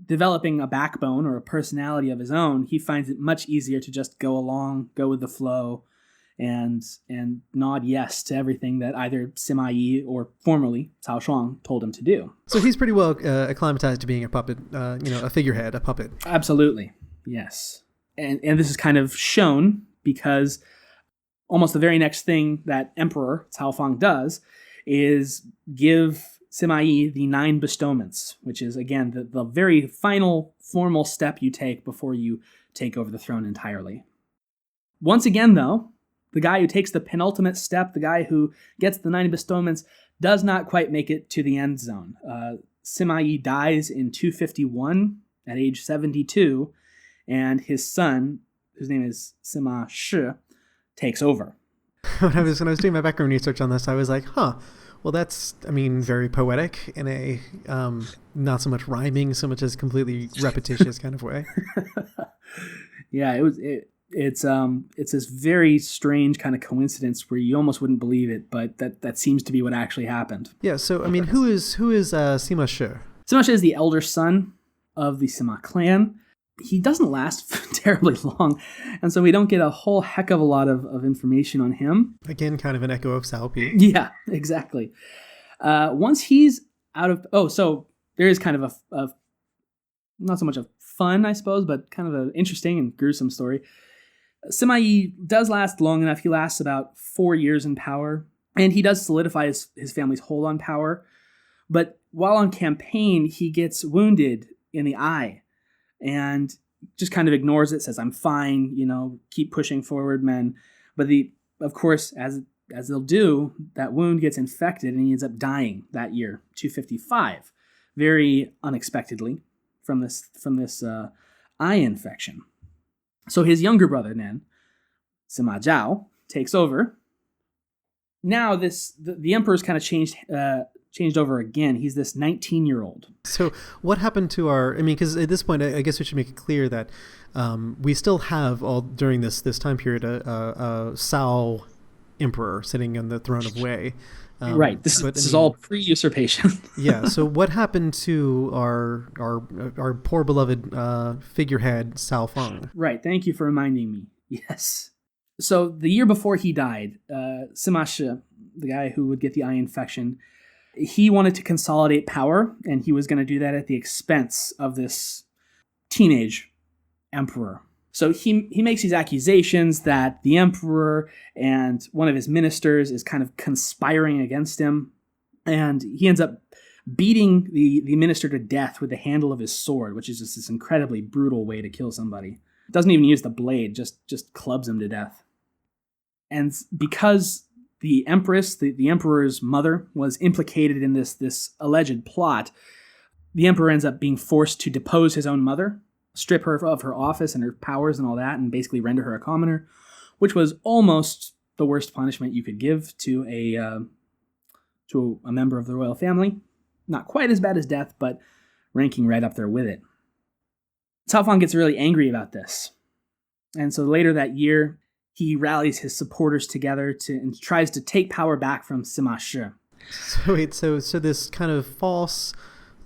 developing a backbone or a personality of his own, he finds it much easier to just go with the flow, and nod yes to everything that either Sima Yi or formerly Cao Shuang told him to do.
So he's pretty well acclimatized to being a puppet, a figurehead, a puppet.
Absolutely, yes. And this is kind of shown because almost the very next thing that Emperor Cao Fang does is give Sima Yi the 9 bestowments, which is, again, the very final formal step you take before you take over the throne entirely. Once again, though, the guy who takes the penultimate step, the guy who gets the 9 bestowments, does not quite make it to the end zone. Sima Yi dies in 251 at age 72, and his son, whose name is Sima Shi, takes over.
When I was doing my background research on this, I was like, well, that's, I mean, very poetic in a not so much rhyming, so much as completely repetitious kind of way.
Yeah, it's this very strange kind of coincidence where you almost wouldn't believe it, but that seems to be what actually happened.
Yeah. So I mean, who is Sima Shi?
Sima Shi is the elder son of the Sima clan. He doesn't last terribly long, and so we don't get a whole heck of a lot of information on him.
Again, kind of an echo of Cao Pi.
Yeah, exactly. Once he's out of... so there is kind of a not so much a fun, I suppose, but kind of an interesting and gruesome story. Sima Yi does last long enough. He lasts about 4 years in power, and he does solidify his family's hold on power. But while on campaign, he gets wounded in the eye, and just kind of ignores it, says, "I'm fine, keep pushing forward, men." But of course, as they'll do, that wound gets infected and he ends up dying that year, 255, very unexpectedly from this eye infection. So his younger brother then, Sima Zhao, takes over. Now the emperor's kind of changed over again. He's this 19-year-old.
So what happened to because at this point, I guess we should make it clear that we still have all during this time period a Cao emperor sitting on the throne of Wei.
Right. This is all pre-usurpation.
Yeah. So what happened to our poor beloved figurehead Cao Fang?
Right. Thank you for reminding me. Yes. So the year before he died, Sima Shi, the guy who would get the eye infection, he wanted to consolidate power, and he was going to do that at the expense of this teenage emperor. So he makes these accusations that the emperor and one of his ministers is kind of conspiring against him, and he ends up beating the minister to death with the handle of his sword, which is just this incredibly brutal way to kill somebody. Doesn't even use the blade, just clubs him to death. And because the empress, the emperor's mother, was implicated in this alleged plot, the emperor ends up being forced to depose his own mother, strip her of her office and her powers and all that, and basically render her a commoner, which was almost the worst punishment you could give to a member of the royal family. Not quite as bad as death, but ranking right up there with it. Cao Fang gets really angry about this. And so later that year, he rallies his supporters together and tries to take power back from Sima Shi.
So wait, so this kind of false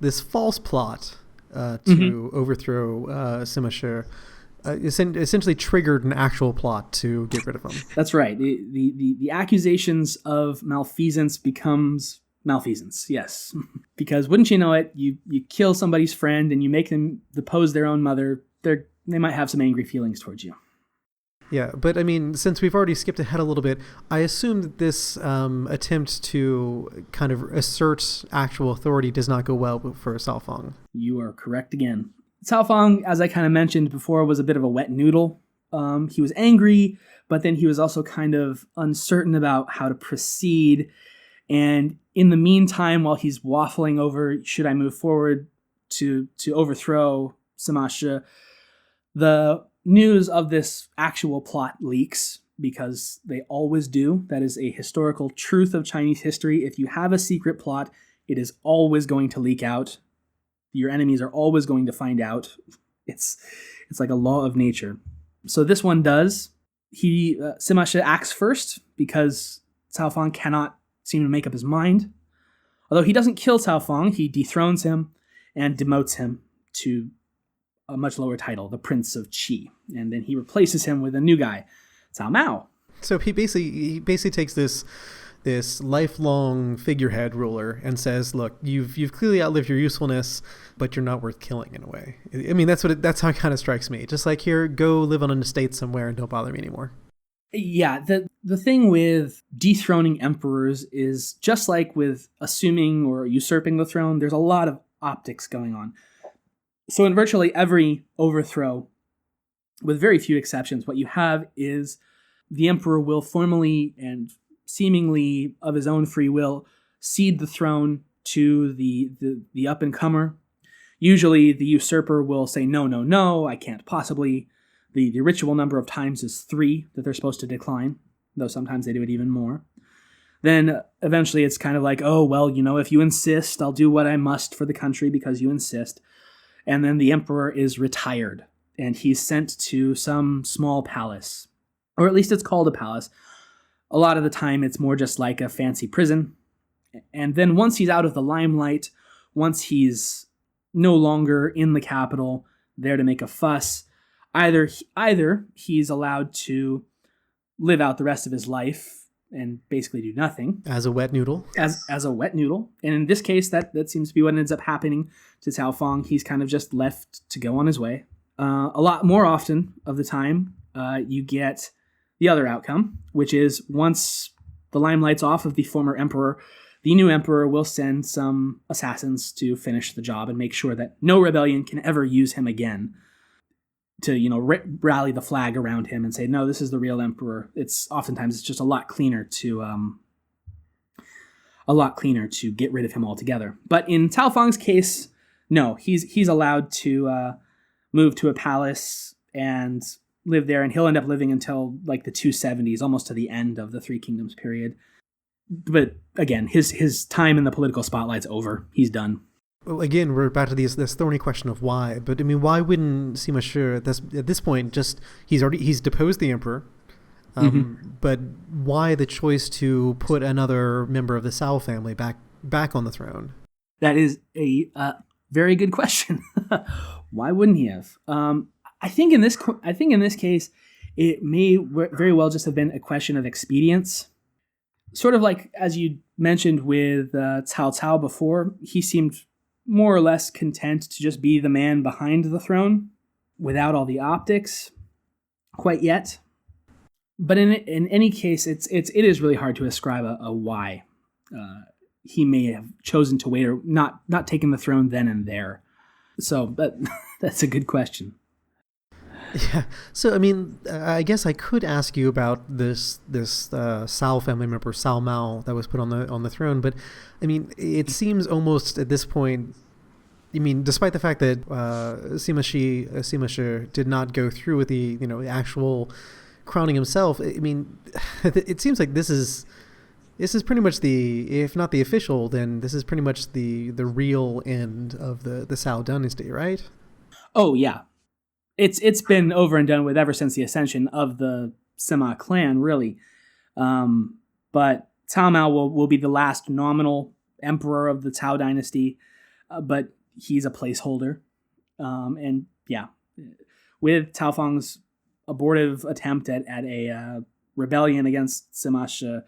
plot to overthrow Sima Shi essentially triggered an actual plot to get rid of him.
That's right. The accusations of malfeasance becomes malfeasance, yes. Because wouldn't you know it, you kill somebody's friend and you make them depose their own mother, they might have some angry feelings towards you.
Yeah, but I mean, since we've already skipped ahead a little bit, I assume that this attempt to kind of assert actual authority does not go well for Cao Fang.
You are correct again. Cao Fang, as I kind of mentioned before, was a bit of a wet noodle. He was angry, but then he was also kind of uncertain about how to proceed. And in the meantime, while he's waffling over, should I move forward to overthrow Sima Shi, The news of this actual plot leaks because they always do. That is a historical truth of Chinese history. If you have a secret plot, it is always going to leak out. Your enemies are always going to find out. It's like a law of nature. So this one does. Sima Shi acts first because Cao Fang cannot seem to make up his mind. Although he doesn't kill Cao Fang, he dethrones him and demotes him to a much lower title, the Prince of Qi. And then he replaces him with a new guy, Cao Mao.
So he basically takes this lifelong figurehead ruler and says, look, you've clearly outlived your usefulness, but you're not worth killing in a way. I mean, that's how it kind of strikes me. Just like, here, go live on an estate somewhere and don't bother me anymore.
Yeah, the thing with dethroning emperors is just like with assuming or usurping the throne, there's a lot of optics going on. So in virtually every overthrow, with very few exceptions, what you have is the emperor will formally and seemingly of his own free will cede the throne to the up-and-comer. Usually the usurper will say, no, I can't possibly. The ritual number of times is 3 that they're supposed to decline, though sometimes they do it even more. Then eventually it's kind of like, oh, well, if you insist, I'll do what I must for the country because you insist. And then the emperor is retired, and he's sent to some small palace, or at least it's called a palace. A lot of the time it's more just like a fancy prison. And then once he's out of the limelight, once he's no longer in the capital, there to make a fuss, either he's allowed to live out the rest of his life and basically do nothing.
As a wet noodle.
As a wet noodle. And in this case, that seems to be what ends up happening to Cao Fang. He's kind of just left to go on his way. A lot more often of the time, you get the other outcome, which is once the limelight's off of the former emperor, the new emperor will send some assassins to finish the job and make sure that no rebellion can ever use him again, to rally the flag around him and say, no, this is the real emperor. Oftentimes it's just a lot cleaner to get rid of him altogether. But in Cao Fang's case, no, he's allowed to move to a palace and live there, and he'll end up living until like the 270s, almost to the end of the Three Kingdoms period. But again, his time in the political spotlight's over. He's done.
Well, again, we're back to this thorny question of why. But I mean, why wouldn't Sima Shi at this point just he's deposed the emperor? But why the choice to put another member of the Cao family back on the throne?
That is a very good question. Why wouldn't he have? I think in this case, it may very well just have been a question of expedience. Sort of like as you mentioned with Cao Cao before, he seemed more or less content to just be the man behind the throne without all the optics quite yet. But in any case, it is really hard to ascribe a why. He may have chosen to wait or not taken the throne then and there. So that's a good question.
Yeah. So, I mean, I guess I could ask you about this Cao family member, Cao Mao, that was put on the throne. But, I mean, it seems almost at this point, I mean, despite the fact that Sima Shi did not go through with the actual crowning himself, I mean, it seems like this is pretty much if not the official, then this is pretty much the real end of the Cao dynasty, right?
Oh yeah. It's been over and done with ever since the ascension of the Sima clan, really. But Cao Mao will be the last nominal emperor of the Cao dynasty, but he's a placeholder. And yeah, with Cao Fang's abortive attempt at a rebellion against Sima Shi,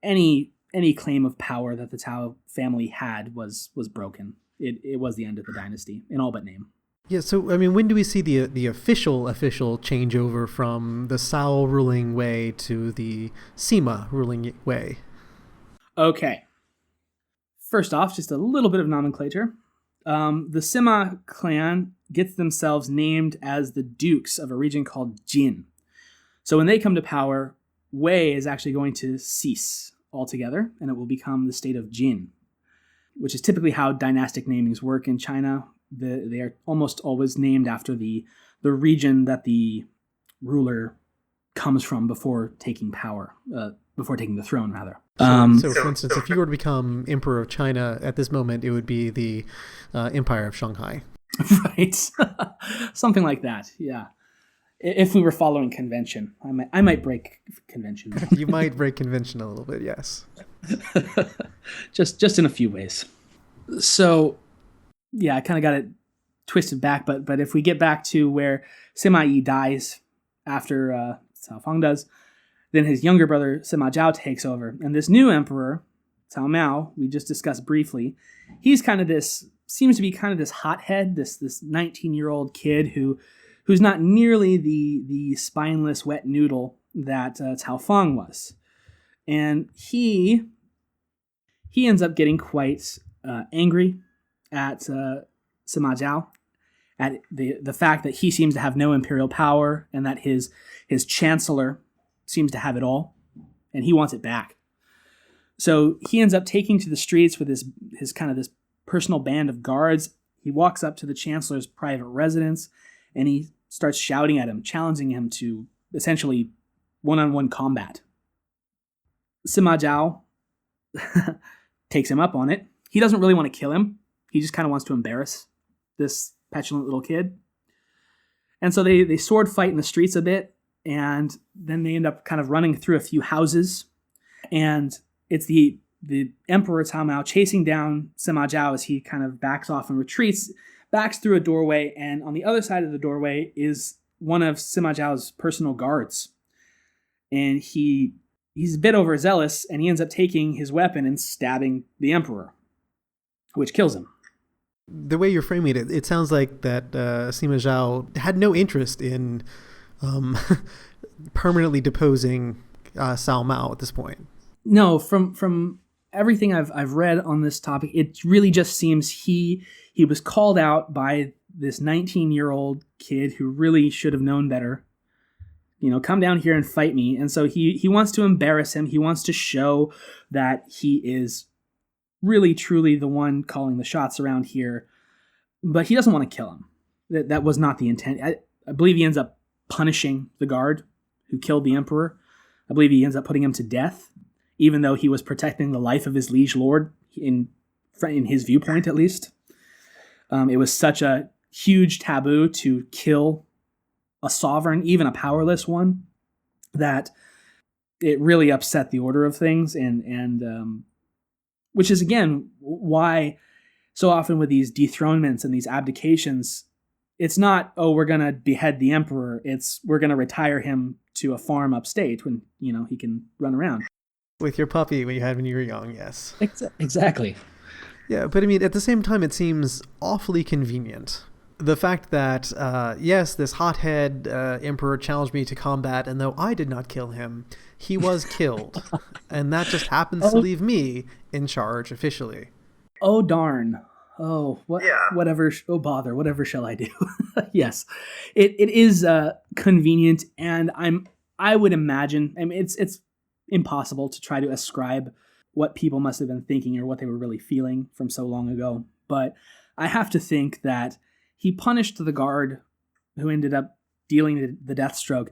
any claim of power that the Cao family had was broken. It was the end of the dynasty in all but name.
Yeah, so, I mean, when do we see the official changeover from the Cao ruling way to the Sima ruling way? Okay.
First off, just a little bit of nomenclature. The Sima clan gets themselves named as the dukes of a region called Jin. So when they come to power, Wei is actually going to cease altogether, and it will become the state of Jin, which is typically how dynastic namings work in China. They are almost always named after the the region that the ruler comes from before taking the throne, rather.
So, for instance, if you were to become emperor of China at this moment, it would be the Empire of Shanghai.
Right. Something like that, yeah. If we were following convention, I might break convention.
You might break convention a little bit, yes.
just in a few ways. So, yeah, I kind of got it twisted back, but if we get back to where Sima Yi dies after Cao Fang does, then his younger brother Sima Zhao takes over, and this new emperor, Cao Mao, we just discussed briefly, he's seems to be kind of this hothead, this 19-year-old kid who's not nearly the spineless wet noodle that Cao Fang was. And he ends up getting quite angry at Sima Zhao, at the fact that he seems to have no imperial power and that his chancellor seems to have it all, and he wants it back. So he ends up taking to the streets with his kind of this personal band of guards. He walks up to the chancellor's private residence, and he starts shouting at him, challenging him to essentially one-on-one combat. Sima Zhao takes him up on it. He doesn't really want to kill him. He just kind of wants to embarrass this petulant little kid. And so they sword fight in the streets a bit, and then they end up kind of running through a few houses. And it's the Emperor Cao Mao chasing down Sima Zhao as he kind of backs off and retreats, backs through a doorway, and on the other side of the doorway is one of Sima Zhao's personal guards. And he's a bit overzealous, and he ends up taking his weapon and stabbing the emperor, which kills him.
The way you're framing it, it sounds like that Sima Zhao had no interest in permanently deposing Cao Mao at this point.
No, from everything I've read on this topic, it really just seems he was called out by this 19-year-old kid who really should have known better. Come down here and fight me. And so he wants to embarrass him. He wants to show that he is really, truly the one calling the shots around here. But he doesn't want to kill him. That was not the intent. I believe he ends up punishing the guard who killed the emperor. I believe he ends up putting him to death, even though he was protecting the life of his liege lord, in his viewpoint at least. It was such a huge taboo to kill a sovereign, even a powerless one, that it really upset the order of things, and which is again why so often with these dethronements and these abdications, it's not, oh, we're gonna behead the emperor. It's we're gonna retire him to a farm upstate when he can run around
with your puppy when you were young. Yes,
exactly.
Yeah, but I mean, at the same time, it seems awfully convenient. The fact that, yes, this hothead emperor challenged me to combat, and though I did not kill him, he was killed. And that just happens to leave me in charge officially.
Oh, darn. Oh, whatever. Oh, bother. Whatever shall I do? Yes, it is convenient, and I would imagine, it's impossible to try to ascribe what people must have been thinking or what they were really feeling from so long ago. But I have to think that he punished the guard who ended up dealing the death stroke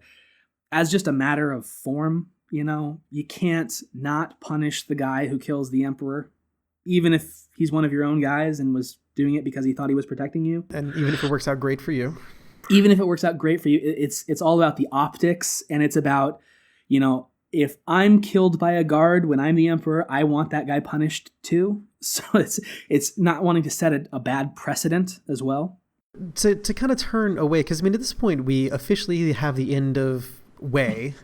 as just a matter of form. You can't not punish the guy who kills the emperor, even if he's one of your own guys and was doing it because he thought he was protecting you.
And even if it works out great for you.
Even if it works out great for you, it's all about the optics, and it's about, if I'm killed by a guard when I'm the emperor, I want that guy punished too. So it's not wanting to set a bad precedent as well.
To kind of turn away, because I mean, at this point, we officially have the end of Wei,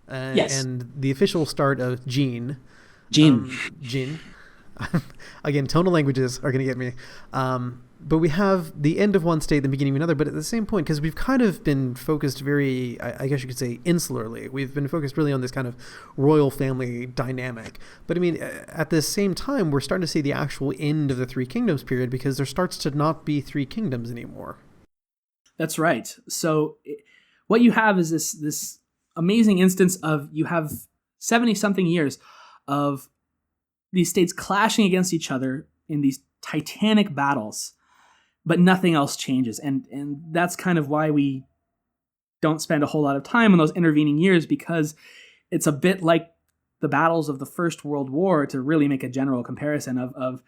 yes,
and the official start of Jin.
Jin.
Again, tonal languages are going to get me. But we have the end of one state, the beginning of another. But at the same point, because we've kind of been focused very, I guess you could say, insularly. We've been focused really on this kind of royal family dynamic. But I mean, at the same time, we're starting to see the actual end of the Three Kingdoms period, because there starts to not be three kingdoms anymore.
That's right. So what you have is this amazing instance of, you have 70-something years of these states clashing against each other in these titanic battles but nothing else changes. And that's kind of why we don't spend a whole lot of time in those intervening years, because it's a bit like the battles of the First World War, to really make a general comparison of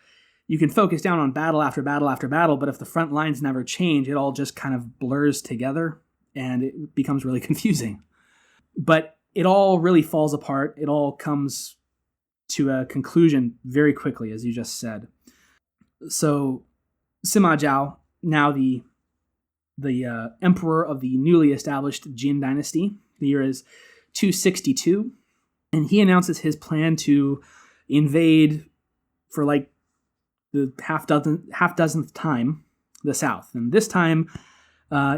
you can focus down on battle after battle after battle, but if the front lines never change, it all just kind of blurs together and it becomes really confusing. But it all really falls apart. It all comes to a conclusion very quickly, as you just said. So Sima Zhao, now the emperor of the newly established Jin dynasty, the year is 262, and he announces his plan to invade for like the half dozenth time the south. And this time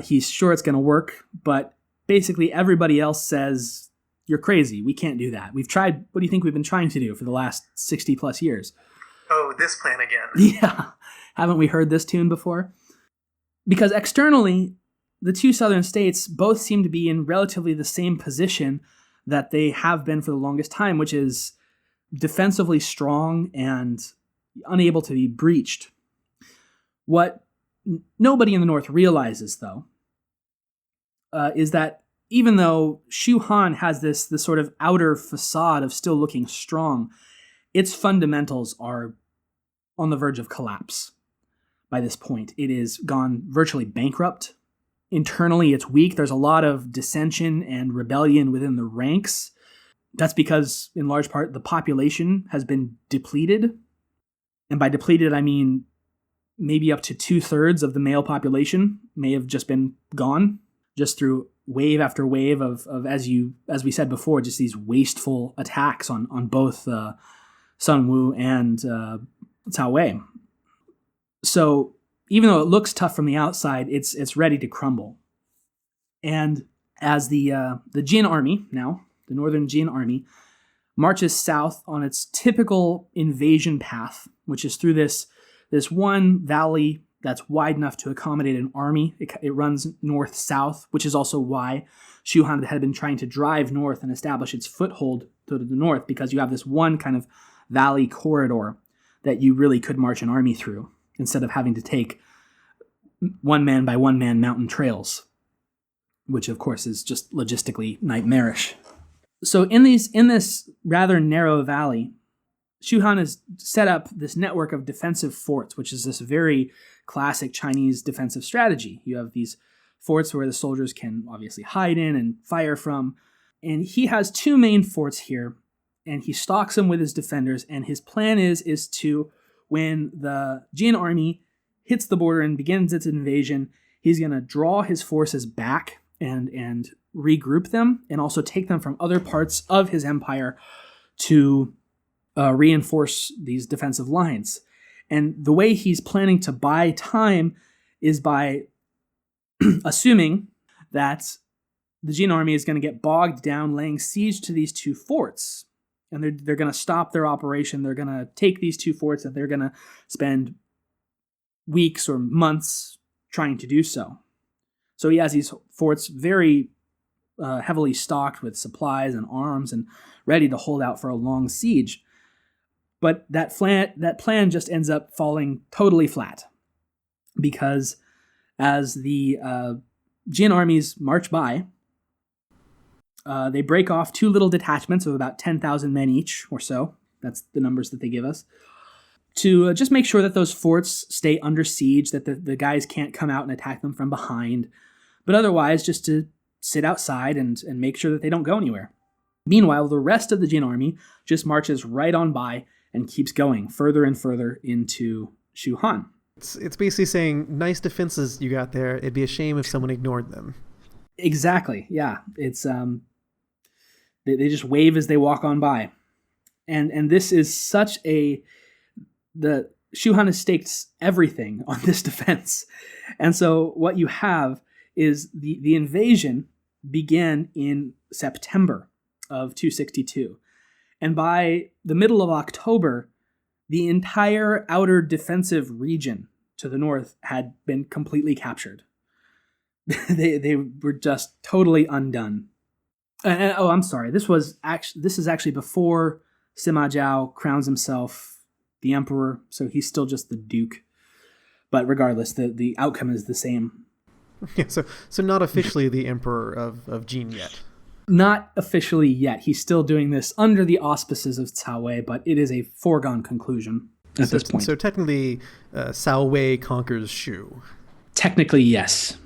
he's sure it's going to work, but basically everybody else says, you're crazy, we can't do that. We've tried, what do you think we've been trying to do for the last 60 plus years?
Oh, this plan again.
Yeah, haven't we heard this tune before? Because externally, the two southern states both seem to be in relatively the same position that they have been for the longest time, which is defensively strong and unable to be breached. What nobody in the north realizes, though, is that even though Shu Han has this sort of outer facade of still looking strong, its fundamentals are on the verge of collapse. By this point, it is gone virtually bankrupt. Internally, it's weak. There's a lot of dissension and rebellion within the ranks. That's because, in large part, the population has been depleted. And by depleted, I mean maybe up to 2/3 of the male population may have just been gone, just through wave after wave of as we said before, just these wasteful attacks on both Sun Wu and Cao Wei. So even though it looks tough from the outside, it's ready to crumble. And as the Jin army, now the northern Jin army, marches south on its typical invasion path, which is through this one valley that's wide enough to accommodate an army. It runs north-south, which is also why Shu Han had been trying to drive north and establish its foothold to the north, because you have this one kind of valley corridor that you really could march an army through, instead of having to take one man by one man mountain trails, which of course is just logistically nightmarish. So in this rather narrow valley, Shu Han has set up this network of defensive forts, which is this very classic Chinese defensive strategy. You have these forts where the soldiers can obviously hide in and fire from. And he has two main forts here, and he stocks them with his defenders. And his plan is to, when the Jin army hits the border and begins its invasion, he's going to draw his forces back and regroup them, and also take them from other parts of his empire to reinforce these defensive lines. And the way he's planning to buy time is by assuming that the Jin army is going to get bogged down laying siege to these two forts. And they're going to stop their operation. They're going to take these two forts, and they're going to spend weeks or months trying to do so. So he has these forts very heavily stocked with supplies and arms and ready to hold out for a long siege. But that plan just ends up falling totally flat, because as the Jin armies march by, they break off two little detachments of about 10,000 men each or so. That's the numbers that they give us, to just make sure that those forts stay under siege, that the guys can't come out and attack them from behind, but otherwise just to sit outside and make sure that they don't go anywhere. Meanwhile, the rest of the Jin army just marches right on by and keeps going further and further into Shu Han.
It's basically saying, nice defenses you got there. It'd be a shame if someone ignored them.
Exactly, yeah. It's they just wave as they walk on by. And this is such the Shu Han has staked everything on this defense. And so what you have is the invasion began in September of 262. And by the middle of October, the entire outer defensive region to the north had been completely captured. They were just totally undone. I'm sorry. This is actually before Sima Zhao crowns himself the emperor, so he's still just the duke. But regardless, the outcome is the same.
Yeah, so not officially the emperor of Jin yet.
Not officially yet. He's still doing this under the auspices of Cao Wei, but it is a foregone conclusion at this point.
So technically, Cao Wei conquers Shu.
Technically, yes.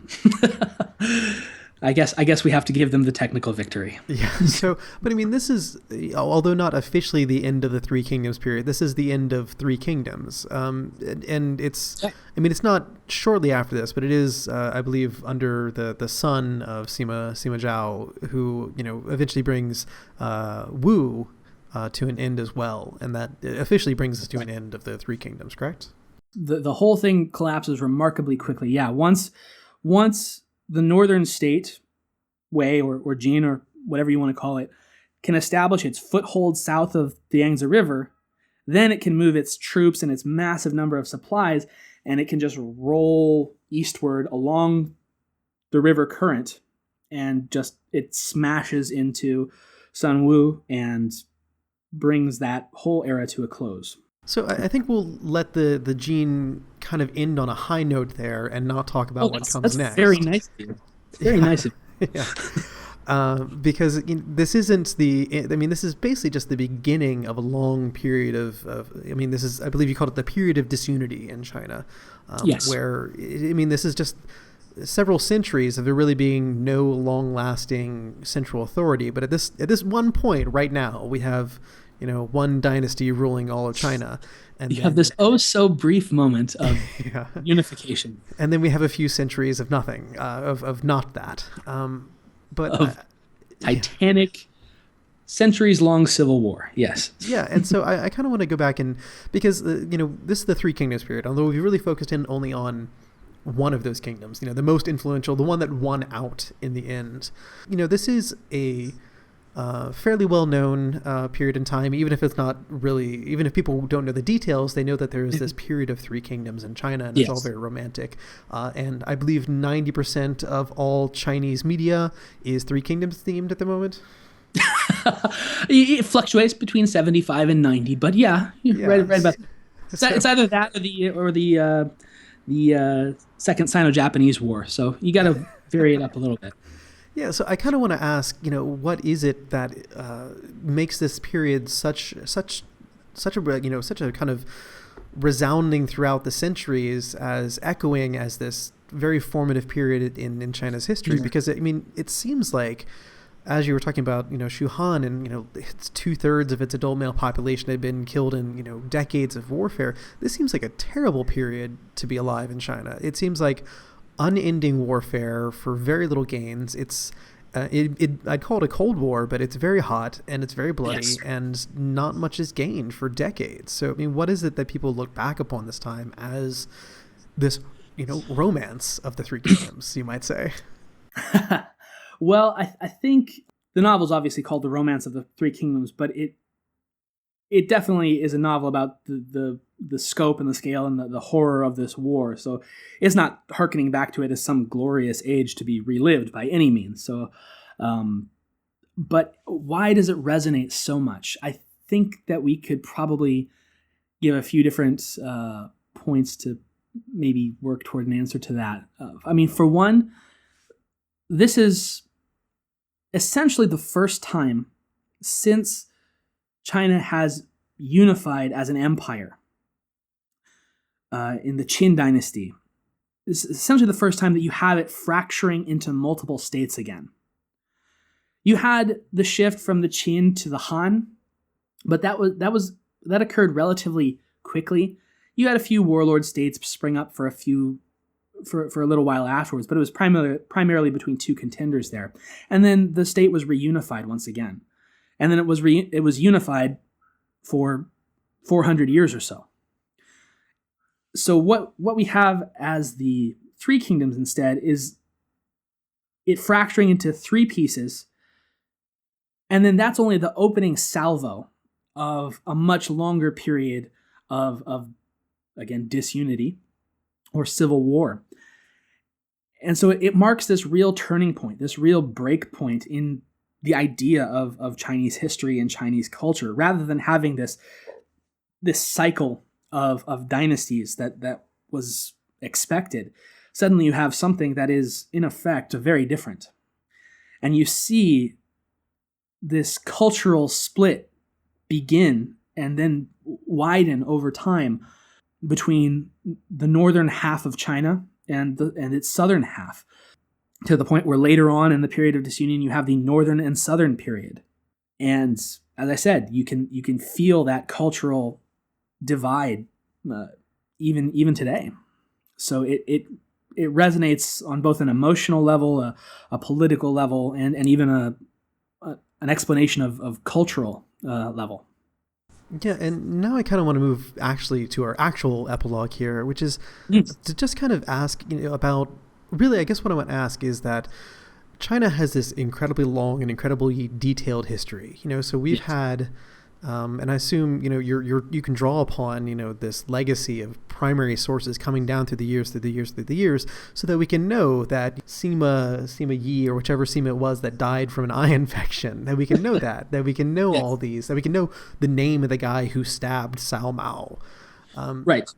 I guess we have to give them the technical victory.
Yeah. So, but I mean, this is, although not officially the end of the Three Kingdoms period, this is the end of Three Kingdoms. And it's, I mean, it's not shortly after this, but it is, I believe, under the son of Sima Zhao, who, eventually brings Wu to an end as well. And that officially brings us to an end of the Three Kingdoms, correct?
The whole thing collapses remarkably quickly. Yeah. Once the northern state, Wei or Jin or whatever you want to call it, can establish its foothold south of the Yangtze River, then it can move its troops and its massive number of supplies, and it can just roll eastward along the river current, and just it smashes into Sun Wu and brings that whole era to a close.
So I think we'll let the Jin kind of end on a high note there and not talk about what comes next.
Very nice of you. Very nice of you.
Yeah. Because this isn't this is basically just the beginning of a long period this is, I believe you called it the period of disunity in China.
Yes.
Where, this is just several centuries of there really being no long-lasting central authority. But at this one point right now, we have one dynasty ruling all of China. And
you have this so brief moment of unification.
And then we have a few centuries of nothing, of not that.
Titanic, centuries-long civil war, yes.
Yeah, and so I kind of want to go back because, this is the Three Kingdoms period, although we really focused in only on one of those kingdoms, the most influential, the one that won out in the end. This is a fairly well-known period in time, even if people don't know the details, they know that there is this period of Three Kingdoms in China, and it's all very romantic. And I believe 90% of all Chinese media is Three Kingdoms themed at the moment.
It fluctuates between 75 and 90, but right about it's either that or the Second Sino-Japanese War. So you got to vary it up a little bit.
Yeah, so I kind of want to ask, what is it that makes this period such a kind of resounding throughout the centuries as echoing as this very formative period in China's history? Yeah. Because it seems like, as you were talking about, Shu Han and it's 2/3 of its adult male population had been killed in decades of warfare. This seems like a terrible period to be alive in China. It seems like unending warfare for very little gains. It's I'd call it a Cold War, but it's very hot and it's very bloody, and not much is gained for decades. So what is it that people look back upon this time as this romance of the Three Kingdoms, you might say?
Well, I think the novel is obviously called The Romance of the Three Kingdoms, but it definitely is a novel about the scope and the scale and the horror of this war. So it's not hearkening back to it as some glorious age to be relived by any means. So, but why does it resonate so much? I think that we could probably give a few different points to maybe work toward an answer to that. For one, this is essentially the first time since China has unified as an empire in the Qin dynasty. It's essentially the first time that you have it fracturing into multiple states again. You had the shift from the Qin to the Han, but that occurred relatively quickly. You had a few warlord states spring up for a little while afterwards, but it was primarily between two contenders there. And then the state was reunified once again. And then it was unified for 400 years or so. So what we have as the Three Kingdoms instead is it fracturing into three pieces, and then that's only the opening salvo of a much longer period of again, disunity or civil war. And so it marks this real turning point, this real break point in the idea of Chinese history and Chinese culture, rather than having this cycle of dynasties that was expected, suddenly you have something that is, in effect, very different. And you see this cultural split begin and then widen over time between the northern half of China and its southern half, to the point where later on in the period of disunion you have the northern and southern period. And as I said, you can feel that cultural divide even today. So it resonates on both an emotional level, a political level, and even an explanation of cultural level.
Yeah, and now I kind of want to move actually to our actual epilogue here, which is to just kind of ask, about, really, I guess what I want to ask is that China has this incredibly long and incredibly detailed history. So we've had, and I assume you can draw upon this legacy of primary sources coming down through the years, so that we can know that Sima Yi, or whichever Sima it was that died from an eye infection, that we can know that we can know all these, that we can know the name of the guy who stabbed Cao Mao.
Right.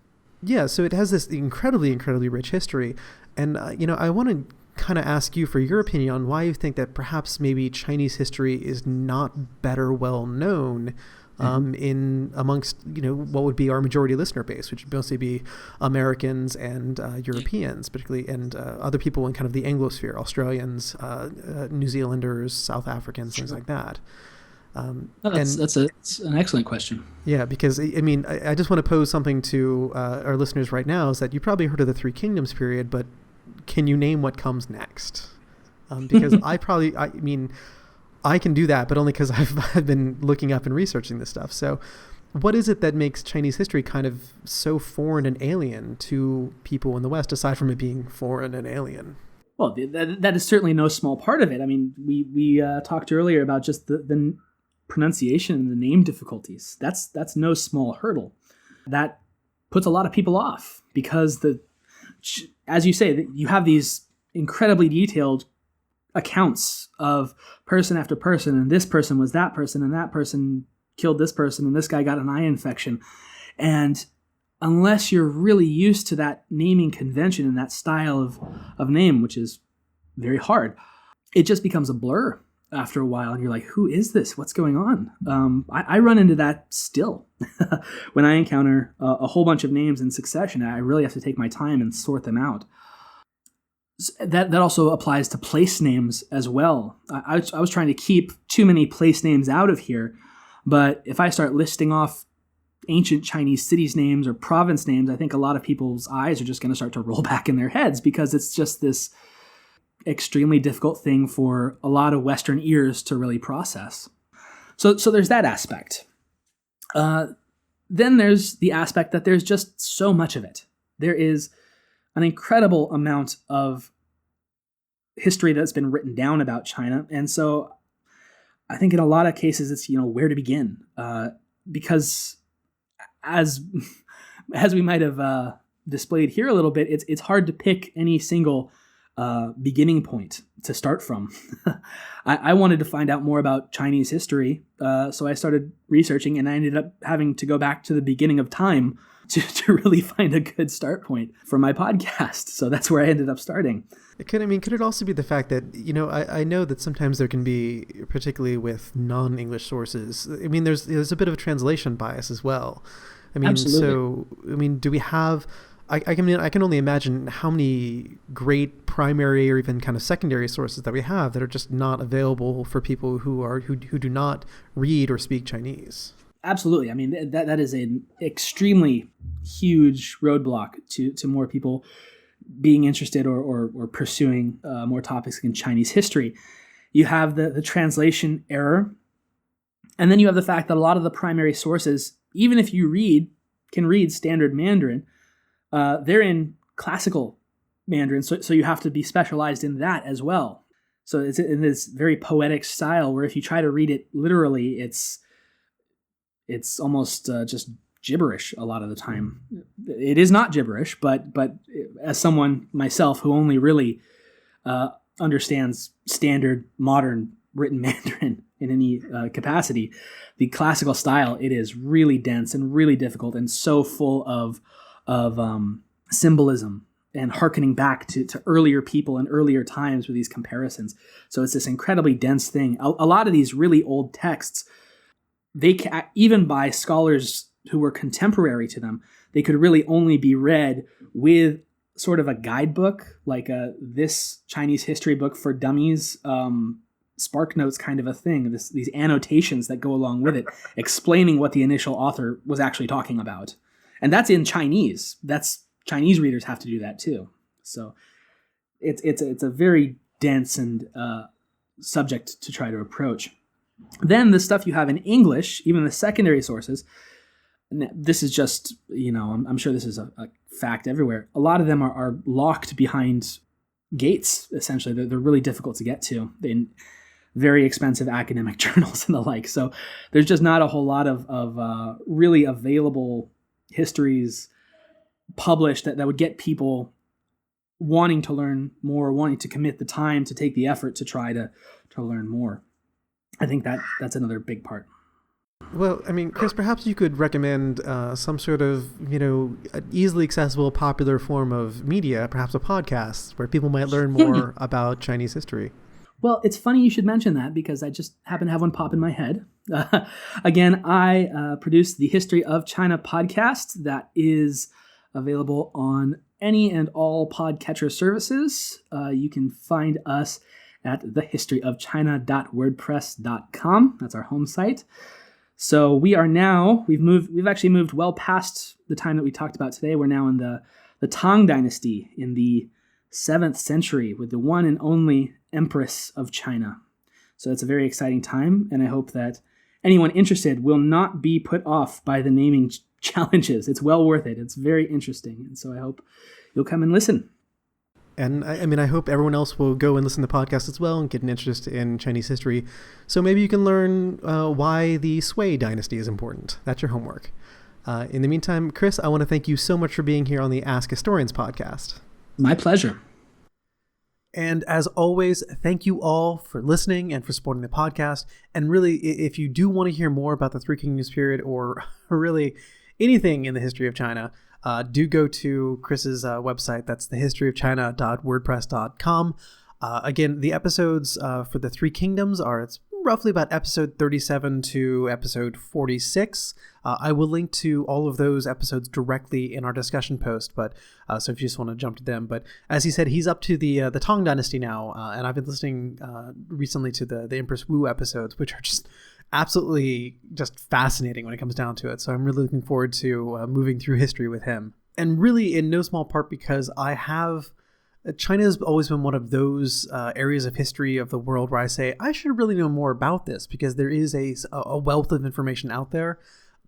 Yeah. So it has this incredibly, incredibly rich history, and I want to kind of ask you for your opinion on why you think that perhaps maybe Chinese history is not better well known in amongst what would be our majority listener base, which would mostly be Americans and Europeans, particularly, and other people in kind of the Anglosphere, Australians, New Zealanders, South Africans, things like that.
That's an excellent question.
Yeah, because I just want to pose something to our listeners right now, is that you probably heard of the Three Kingdoms period, but can you name what comes next? Because I can do that, but only because I've been looking up and researching this stuff. So what is it that makes Chinese history kind of so foreign and alien to people in the West, aside from it being foreign and alien?
Well, that is certainly no small part of it. I mean, we talked earlier about just the pronunciation and the name difficulties. That's no small hurdle. That puts a lot of people off because as you say, you have these incredibly detailed accounts of person after person, and this person was that person, and that person killed this person, and this guy got an eye infection. And unless you're really used to that naming convention and that style of name, which is very hard, it just becomes a blur after a while, and you're like, who is this? What's going on? I run into that still. When I encounter a whole bunch of names in succession, I really have to take my time and sort them out. That also applies to place names as well. I was trying to keep too many place names out of here, but if I start listing off ancient Chinese cities names or province names, I think a lot of people's eyes are just going to start to roll back in their heads, because it's just this extremely difficult thing for a lot of Western ears to really process. So there's that aspect. Then there's the aspect that there's just so much of it. There is an incredible amount of history that's been written down about China. And so I think in a lot of cases it's, where to begin. Because as we might have displayed here a little bit, it's hard to pick any single beginning point to start from. I wanted to find out more about Chinese history, so I started researching, and I ended up having to go back to the beginning of time to really find a good start point for my podcast. So that's where I ended up starting.
Could it also be the fact that, I know that sometimes there can be, particularly with non-English sources, there's a bit of a translation bias as well. Absolutely. Do we have, I can only imagine how many great primary or even kind of secondary sources that we have that are just not available for people who do not read or speak Chinese.
Absolutely. That is an extremely huge roadblock to more people being interested or pursuing more topics in Chinese history. You have the translation error, and then you have the fact that a lot of the primary sources, even if you can read standard Mandarin, they're in classical Mandarin, so you have to be specialized in that as well. So it's in this very poetic style where if you try to read it literally, it's almost just gibberish a lot of the time. It is not gibberish, but as someone myself who only really understands standard modern written Mandarin in any capacity, the classical style, it is really dense and really difficult and so full of symbolism and hearkening back to earlier people and earlier times with these comparisons. So it's this incredibly dense thing. A lot of these really old texts, even by scholars who were contemporary to them, they could really only be read with sort of a guidebook, like this Chinese history book for dummies, Spark Notes kind of a thing, these annotations that go along with it, explaining what the initial author was actually talking about. And that's in Chinese. Chinese readers have to do that too. So it's a very dense and subject to try to approach. Then the stuff you have in English, even the secondary sources, this is just, I'm sure this is a fact everywhere. A lot of them are locked behind gates, essentially. They're really difficult to get to in very expensive academic journals and the like. So there's just not a whole lot of really available histories published that would get people wanting to learn more, wanting to commit the time to take the effort to try to learn more. I think that's another big part.
Well, I mean, Chris, perhaps you could recommend some sort of, easily accessible, popular form of media, perhaps a podcast, where people might learn more about Chinese history.
Well, it's funny you should mention that, because I just happen to have one pop in my head. Again, I produce the History of China podcast that is available on any and all podcatcher services. You can find us at thehistoryofchina.wordpress.com. That's our home site. So we've actually moved well past the time that we talked about today. We're now in the Tang Dynasty in the 7th century with the one and only Empress of China. So it's a very exciting time, and I hope that anyone interested will not be put off by the naming challenges. It's well worth it. It's very interesting, and so I hope you'll come and listen.
And I hope everyone else will go and listen to the podcast as well and get an interest in Chinese history. So maybe you can learn why the Sui dynasty is important. That's your homework. In the meantime, Chris, I want to thank you so much for being here on the Ask Historians podcast.
My pleasure.
And as always, thank you all for listening and for supporting the podcast. And really, if you do want to hear more about the Three Kingdoms period, or really anything in the history of China, do go to Chris's website. That's thehistoryofchina.wordpress.com. Again, the episodes for the Three Kingdoms it's roughly about episode 37 to episode 46. I will link to all of those episodes directly in our discussion post, but so if you just want to jump to them. But as he said, he's up to the Tang Dynasty now, and I've been listening recently to the Empress Wu episodes, which are just absolutely just fascinating when it comes down to it. So I'm really looking forward to moving through history with him. And really in no small part because China has always been one of those areas of history of the world where I say, I should really know more about this, because there is a wealth of information out there,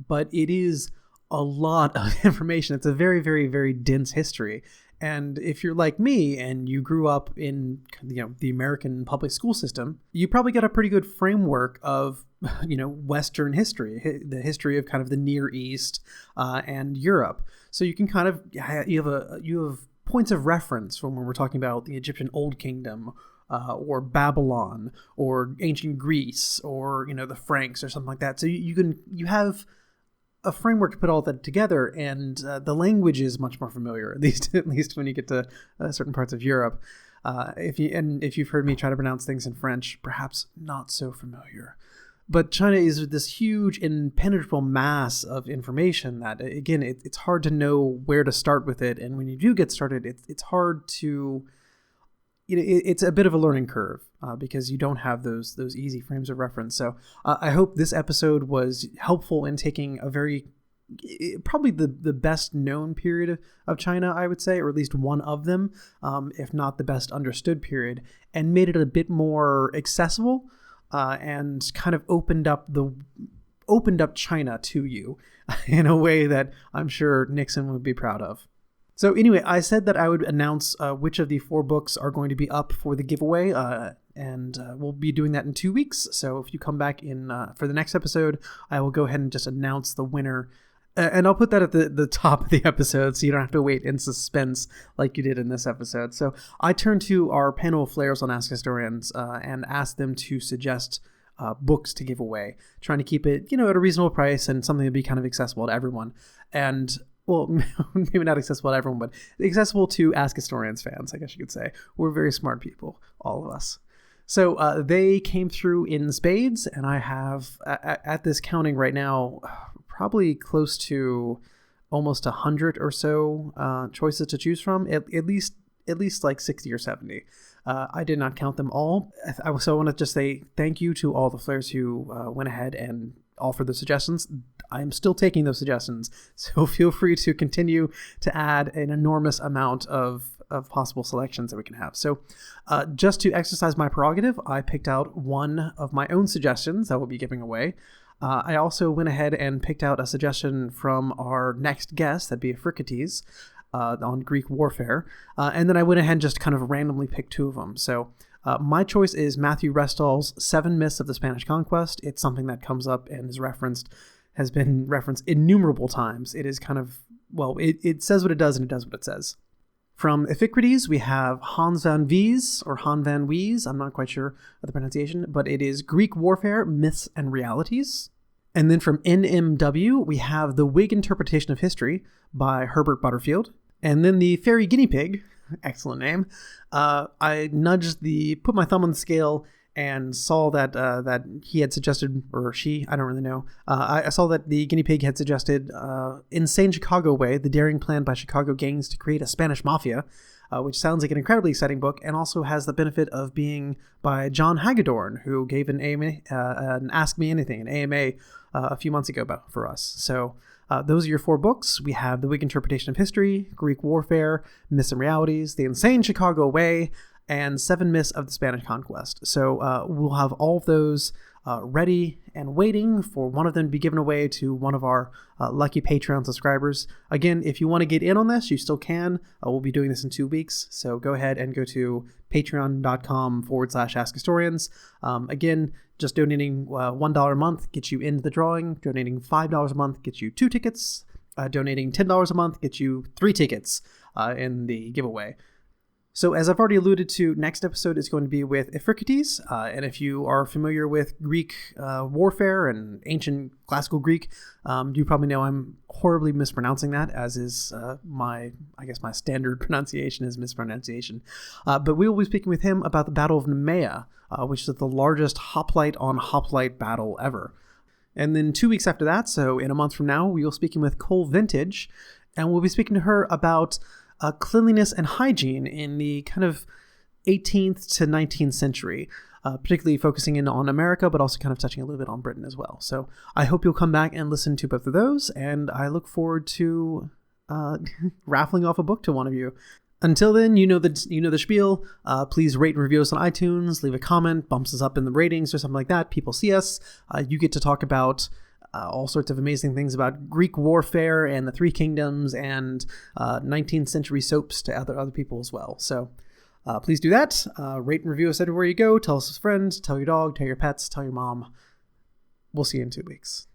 but it is a lot of information. It's a very, very, very dense history. And if you're like me and you grew up in the American public school system, you probably got a pretty good framework of Western history, the history of kind of the Near East and Europe. So you can kind of you have points of reference from when we're talking about the Egyptian Old Kingdom or Babylon or ancient Greece or the Franks or something like that. So you have a framework to put all that together, and the language is much more familiar, at least when you get to certain parts of Europe. If you've heard me try to pronounce things in French, perhaps not so familiar. But China is this huge, impenetrable mass of information that, again, it's hard to know where to start with it. And when you do get started, it's hard to, it's a bit of a learning curve because you don't have those easy frames of reference. So I hope this episode was helpful in taking probably the best known period of China, I would say, or at least one of them, if not the best understood period, and made it a bit more accessible. And kind of opened up China to you in a way that I'm sure Nixon would be proud of. So anyway, I said that I would announce which of the 4 books are going to be up for the giveaway, and we'll be doing that in 2 weeks. So if you come back in for the next episode, I will go ahead and just announce the winner. And I'll put that at the top of the episode so you don't have to wait in suspense like you did in this episode. So I turned to our panel of flares on Ask Historians and asked them to suggest books to give away, trying to keep it, at a reasonable price and something to be kind of accessible to everyone. And well, maybe not accessible to everyone, but accessible to Ask Historians fans, I guess you could say. We're very smart people, all of us. So they came through in spades, and I have, at this counting right now, probably close to almost 100 or so choices to choose from, at least like 60 or 70. I did not count them all. So I want to just say thank you to all the players who went ahead and offered the suggestions. I'm still taking those suggestions, so feel free to continue to add an enormous amount of possible selections that we can have. So just to exercise my prerogative, I picked out one of my own suggestions that we'll be giving away. I also went ahead and picked out a suggestion from our next guest, that'd be Ephricites, on Greek warfare. And then I went ahead and just kind of randomly picked two of them. So my choice is Matthew Restall's 7 Myths of the Spanish Conquest. It's something that comes up and has been referenced innumerable times. It is kind of, well, it says what it does and it does what it says. From Ephricites, we have Hans van Wees, or Han van Wees, I'm not quite sure of the pronunciation, but it is Greek Warfare, Myths and Realities. And then from NMW, we have The Whig Interpretation of History by Herbert Butterfield. And then the Fairy Guinea Pig, excellent name, I put my thumb on the scale and saw that he had suggested, or she, I don't really know. I saw that the guinea pig had suggested Insane Chicago Way, the daring plan by Chicago gangs to create a Spanish mafia, which sounds like an incredibly exciting book and also has the benefit of being by John Hagedorn, who gave an Ask Me Anything, an AMA, a few months ago for us. So those are your 4 books. We have The Whig Interpretation of History, Greek Warfare, Myths and Realities, The Insane Chicago Way, and 7 Myths of the Spanish Conquest. So we'll have all of those ready and waiting for one of them to be given away to one of our lucky Patreon subscribers. Again, if you want to get in on this, you still can. We'll be doing this in 2 weeks. So go ahead and go to patreon.com/AskHistorians. Again, just donating $1 a month gets you into the drawing. Donating $5 a month gets you 2 tickets. Donating $10 a month gets you 3 tickets in the giveaway. So as I've already alluded to, next episode is going to be with Ephricites. And if you are familiar with Greek warfare and ancient classical Greek, you probably know I'm horribly mispronouncing that, as is my standard pronunciation is mispronunciation. But we will be speaking with him about the Battle of Nemea, which is the largest hoplite on hoplite battle ever. And then 2 weeks after that, so in a month from now, we will be speaking with Cole Vintage, and we'll be speaking to her about cleanliness and hygiene in the kind of 18th to 19th century, particularly focusing in on America, but also kind of touching a little bit on Britain as well. So I hope you'll come back and listen to both of those, and I look forward to raffling off a book to one of you. Until then, you know the spiel. Please rate and review us on iTunes, leave a comment, bumps us up in the ratings or something like that. People see us. You get to talk about all sorts of amazing things about Greek warfare and the 3 kingdoms and 19th century soaps to other people as well. So please do that. Rate and review us everywhere you go. Tell us to friends, tell your dog, tell your pets, tell your mom. We'll see you in 2 weeks.